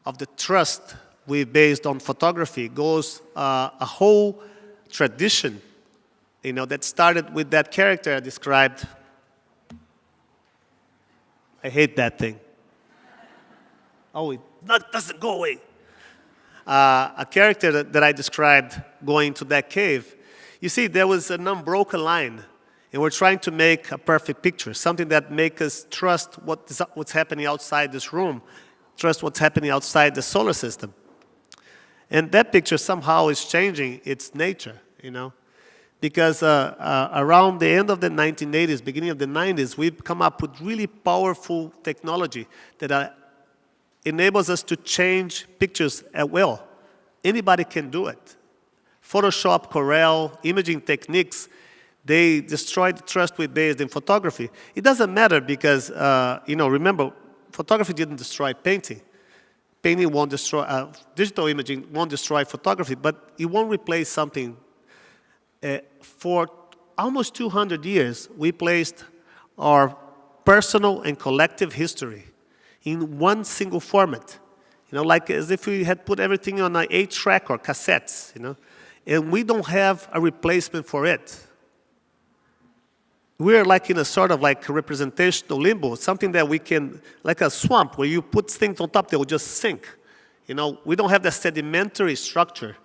of the trust we based on photography, goes a whole tradition, you know, that started with that character I described. I hate that thing. Oh, it doesn't go away. A character that I described going to that cave. You see, there was an unbroken line, and we're trying to make a perfect picture, something that makes us trust what's happening outside this room, trust what's happening outside the solar system. And that picture somehow is changing its nature, you know, because around the end of the 1980s, beginning of the 90s, we've come up with really powerful technology that enables us to change pictures at will. Anybody can do it. Photoshop, Corel, imaging techniques, they destroyed the trust we based in photography. It doesn't matter because, remember, photography didn't destroy painting. Painting won't destroy, digital imaging won't destroy photography, but it won't replace something. For almost 200 years, we placed our personal and collective history in one single format. Like as if we had put everything on an 8-track or cassettes, and we don't have a replacement for it. We're like in a sort of like representational limbo, something that we can, like a swamp where you put things on top, they will just sink. We don't have the sedimentary structure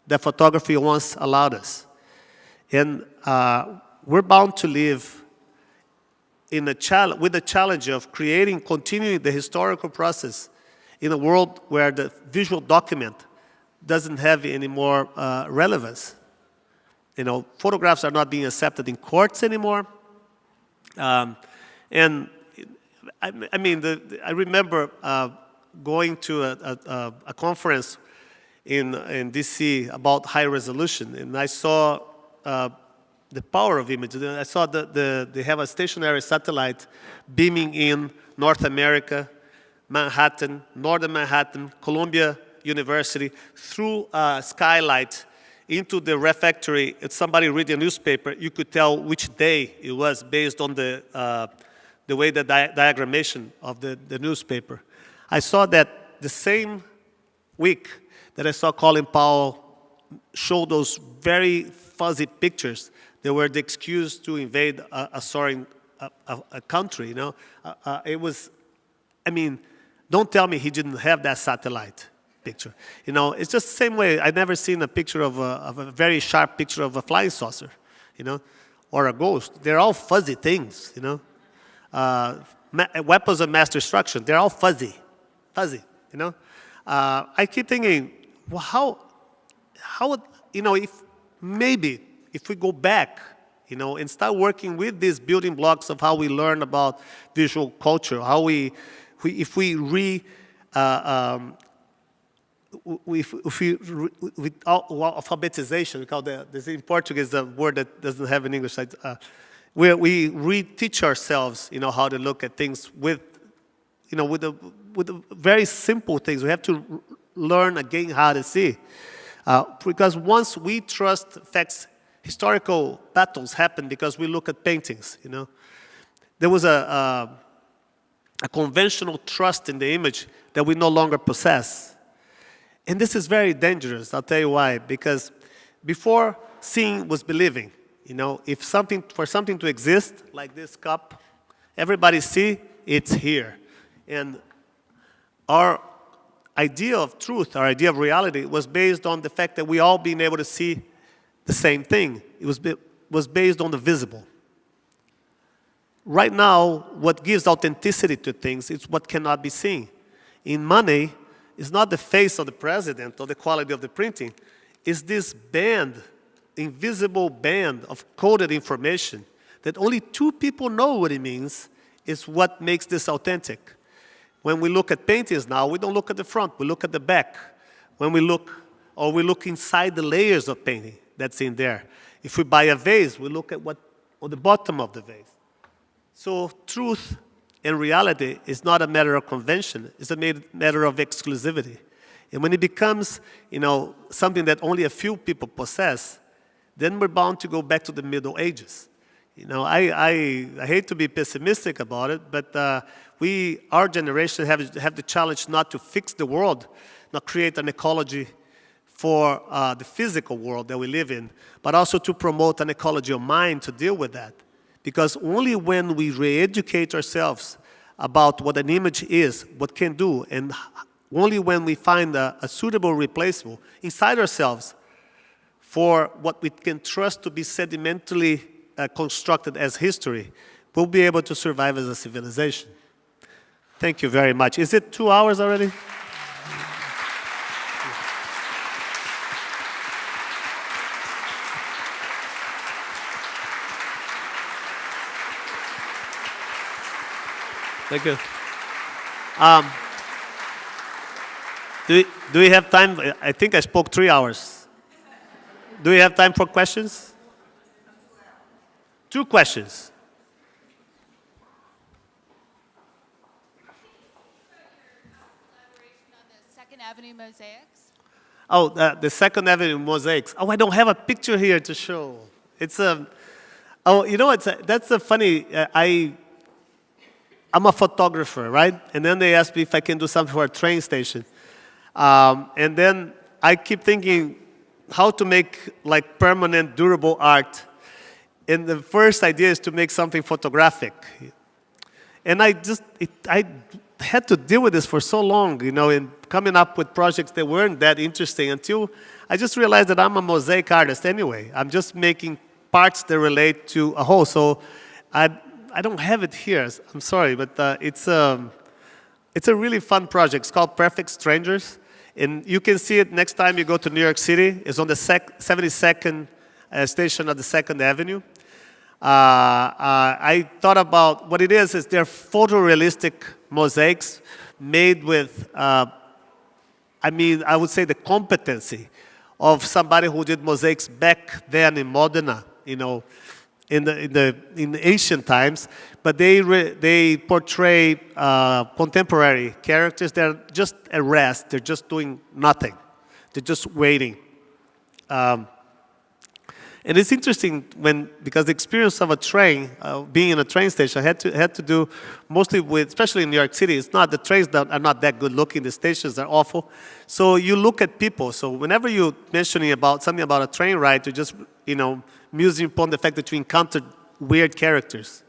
that photography once allowed us. And we're bound to live with the challenge of continuing the historical process in a world where the visual document doesn't have any more relevance. Photographs are not being accepted in courts anymore. And I remember going to a conference in DC about high resolution, and I saw the power of images. I saw they have a stationary satellite beaming in North America, Manhattan, northern Manhattan, Columbia University, through a skylight into the refectory. If somebody read a newspaper, you could tell which day it was based on the way the diagrammation of the newspaper. I saw that the same week that I saw Colin Powell show those very fuzzy pictures that were the excuse to invade a soaring country. It was, don't tell me he didn't have that satellite picture. It's just the same way. I've never seen a picture of a very sharp picture of a flying saucer, or a ghost. They're all fuzzy things, weapons of mass destruction, they're all fuzzy, I keep thinking, well, how would, if we go back, and start working with these building blocks of how we learn about visual culture, if we with alphabetization, we call there's in Portuguese a word that doesn't have in English, where we reteach ourselves, how to look at things with the very simple things. We have to learn again how to see. Because once we trust facts, historical battles happen because we look at paintings, There was a conventional trust in the image that we no longer possess. And this is very dangerous. I'll tell you why. Because before, seeing was believing. For something to exist, like this cup, everybody see, it's here. And our idea of truth, our idea of reality, was based on the fact that we all being able to see the same thing. It was based on the visible. Right now, what gives authenticity to things is what cannot be seen. In money, it's not the face of the president or the quality of the printing. It's this band, invisible band of coded information that only 2 people know what it means, is what makes this authentic. When we look at paintings now, we don't look at the front, we look at the back. When we look inside the layers of painting that's in there. If we buy a vase, we look at what on the bottom of the vase. So truth and reality is not a matter of convention, it's a matter of exclusivity. And when it becomes, something that only a few people possess, then we're bound to go back to the Middle Ages. I hate to be pessimistic about it, but our generation have the challenge not to fix the world, not create an ecology for the physical world that we live in, but also to promote an ecology of mind to deal with that. Because only when we re-educate ourselves about what an image is, what can do, and only when we find a suitable replacement inside ourselves for what we can trust to be sedimentally constructed as history, we'll be able to survive as a civilization. Thank you very much. Is it 2 hours already? Thank you. Do we have time? I think I spoke 3 hours. Do we have time for questions? 2 questions. Second Avenue mosaics? Oh, the Second Avenue mosaics. Oh, I don't have a picture here to show. It's a. Oh, that's a funny. I'm a photographer, right? And then they asked me if I can do something for a train station. And then I keep thinking how to make like permanent, durable art. And the first idea is to make something photographic. And I had to deal with this for so long, in coming up with projects that weren't that interesting until I just realized that I'm a mosaic artist anyway. I'm just making parts that relate to a whole. So I don't have it here. I'm sorry, but it's a really fun project. It's called Perfect Strangers. And you can see it next time you go to New York City. It's on the 72nd station of the 2nd Avenue. I thought about what it is they're photorealistic mosaics made with, I would say the competency of somebody who did mosaics back then in Modena, in ancient times. But they portray contemporary characters. They're just at rest. They're just doing nothing. They're just waiting. And it's interesting because the experience of a train, being in a train station, had to do mostly with, especially in New York City, the trains are not that good looking, the stations are awful. So you look at people. So whenever you're mentioning something about a train ride, you're just, musing upon the fact that you encountered weird characters,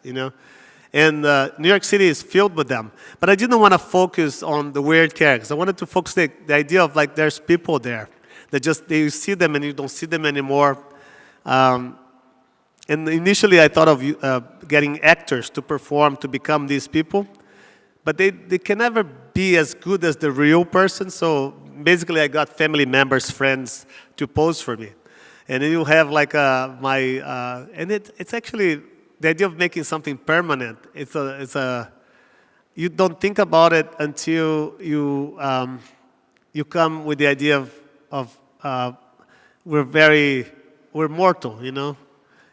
And New York City is filled with them. But I didn't want to focus on the weird characters. I wanted to focus the idea of there's people there. You see them and you don't see them anymore. And initially I thought of getting actors to perform to become these people, but they can never be as good as the real person. So basically I got family members, friends to pose for me. And then you have and it's actually the idea of making something permanent. You don't think about it until you come with the idea of we're mortal,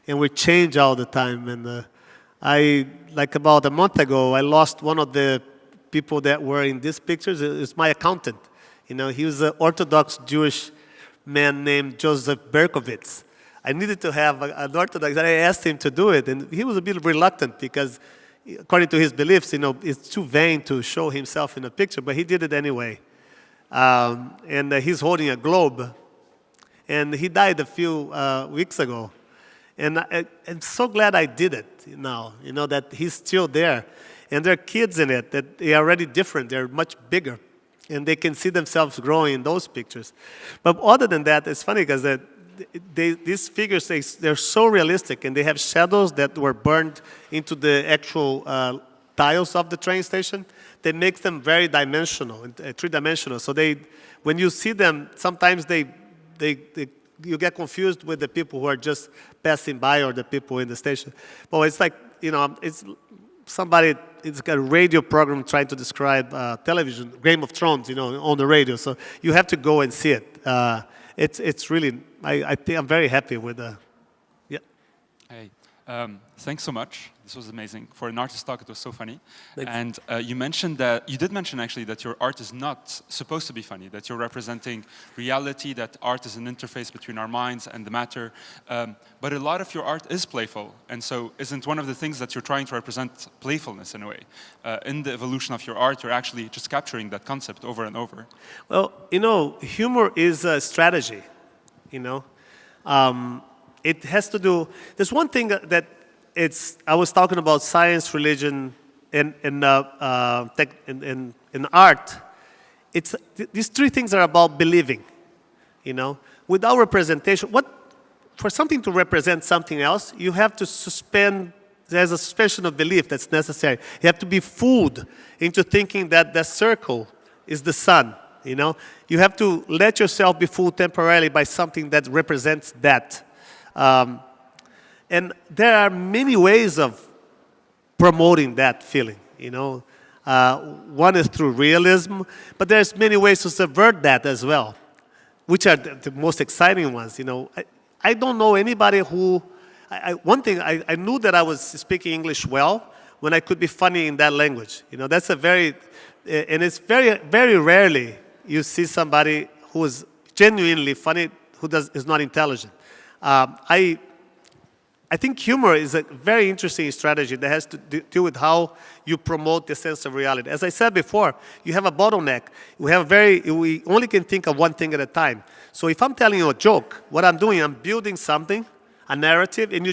and we change all the time. And about a month ago, I lost one of the people that were in these pictures. It's my accountant. He was an Orthodox Jewish man named Joseph Berkovitz. I needed to have an Orthodox, and I asked him to do it, and he was a bit reluctant because, according to his beliefs, it's too vain to show himself in a picture, but he did it anyway. And he's holding a globe. And he died a few weeks ago. And I'm so glad I did it now, that he's still there. And there are kids in it that they are already different. They're much bigger. And they can see themselves growing in those pictures. But other than that, it's funny because these figures, they're so realistic. And they have shadows that were burned into the actual tiles of the train station. They make them very dimensional, three-dimensional. So when you see them, sometimes you get confused with the people who are just passing by or the people in the station. Well, it's it's somebody, it's like a radio program trying to describe television, Game of Thrones, on the radio. So you have to go and see it. It's really, I think I'm very happy with yeah. Hey, thanks so much. This was amazing. For an artist talk, it was so funny. Thanks. And you did mention actually that your art is not supposed to be funny, that you're representing reality, that art is an interface between our minds and the matter. But a lot of your art is playful. And so isn't one of the things that you're trying to represent playfulness in a way? In the evolution of your art, you're actually just capturing that concept over and over. Well, humor is a strategy, It has to do, there's one thing that I was talking about science, religion, and art. These three things are about believing, Without representation, for something to represent something else, you have to there's a suspension of belief that's necessary. You have to be fooled into thinking that the circle is the sun, You have to let yourself be fooled temporarily by something that represents that. And there are many ways of promoting that feeling, One is through realism, but there's many ways to subvert that as well, which are the most exciting ones, I don't know anybody who, one thing, I knew that I was speaking English well when I could be funny in that language. That's and it's very, very rarely you see somebody who is genuinely funny who is not intelligent. I I think humor is a very interesting strategy that has to do with how you promote the sense of reality. As I said before, you have a bottleneck. We only can think of one thing at a time. So if I'm telling you a joke, what I'm doing, I'm building something, a narrative, and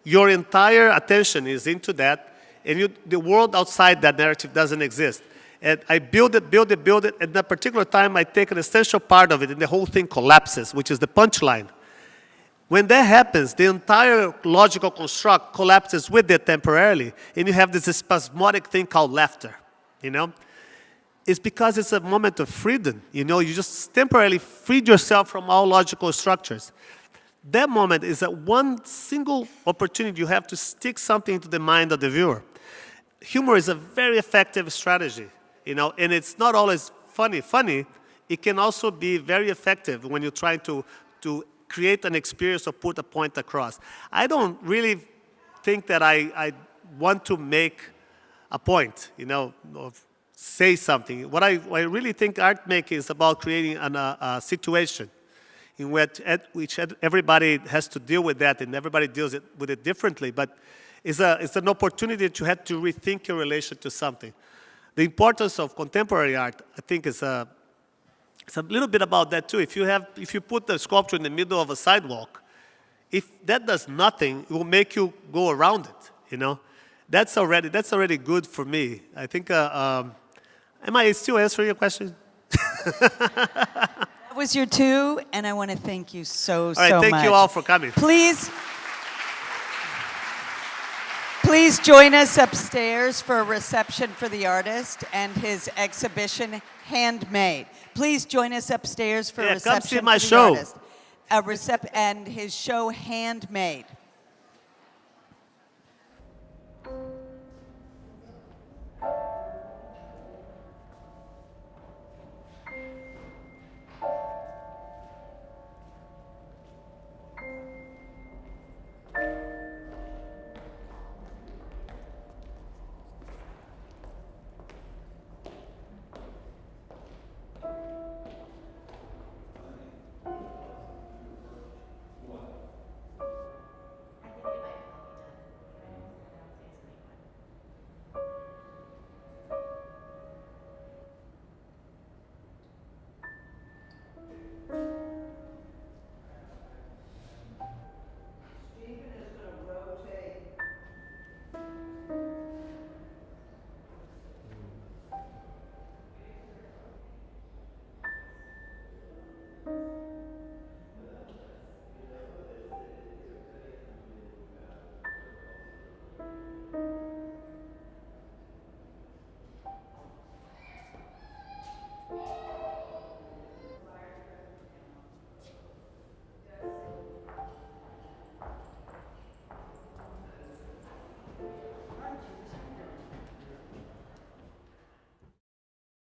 your entire attention is into that, and the world outside that narrative doesn't exist. And I build it, and at that particular time, I take an essential part of it, and the whole thing collapses, which is the punchline. When that happens, the entire logical construct collapses with it temporarily, and you have this spasmodic thing called laughter, It's because it's a moment of freedom, You just temporarily freed yourself from all logical structures. That moment is that one single opportunity you have to stick something into the mind of the viewer. Humor is a very effective strategy, and it's not always funny. It can also be very effective when you're trying to create an experience or put a point across. I don't really think that I want to make a point, or say something. What I really think art making is about creating a situation in which everybody has to deal with that, and everybody deals with it differently. But it's an opportunity that you have to rethink your relation to something. The importance of contemporary art, I think, it's a little bit about that too. If you put the sculpture in the middle of a sidewalk, if that does nothing, it will make you go around it. That's already good for me. I think. Am I still answering your question? That was your 2, and I want to thank you so much. All right, thank you all for coming. Please join us upstairs for a reception for the artist and his exhibition, Handmade. Please join us upstairs for a reception come see my for the show. artist. And his show, Handmade.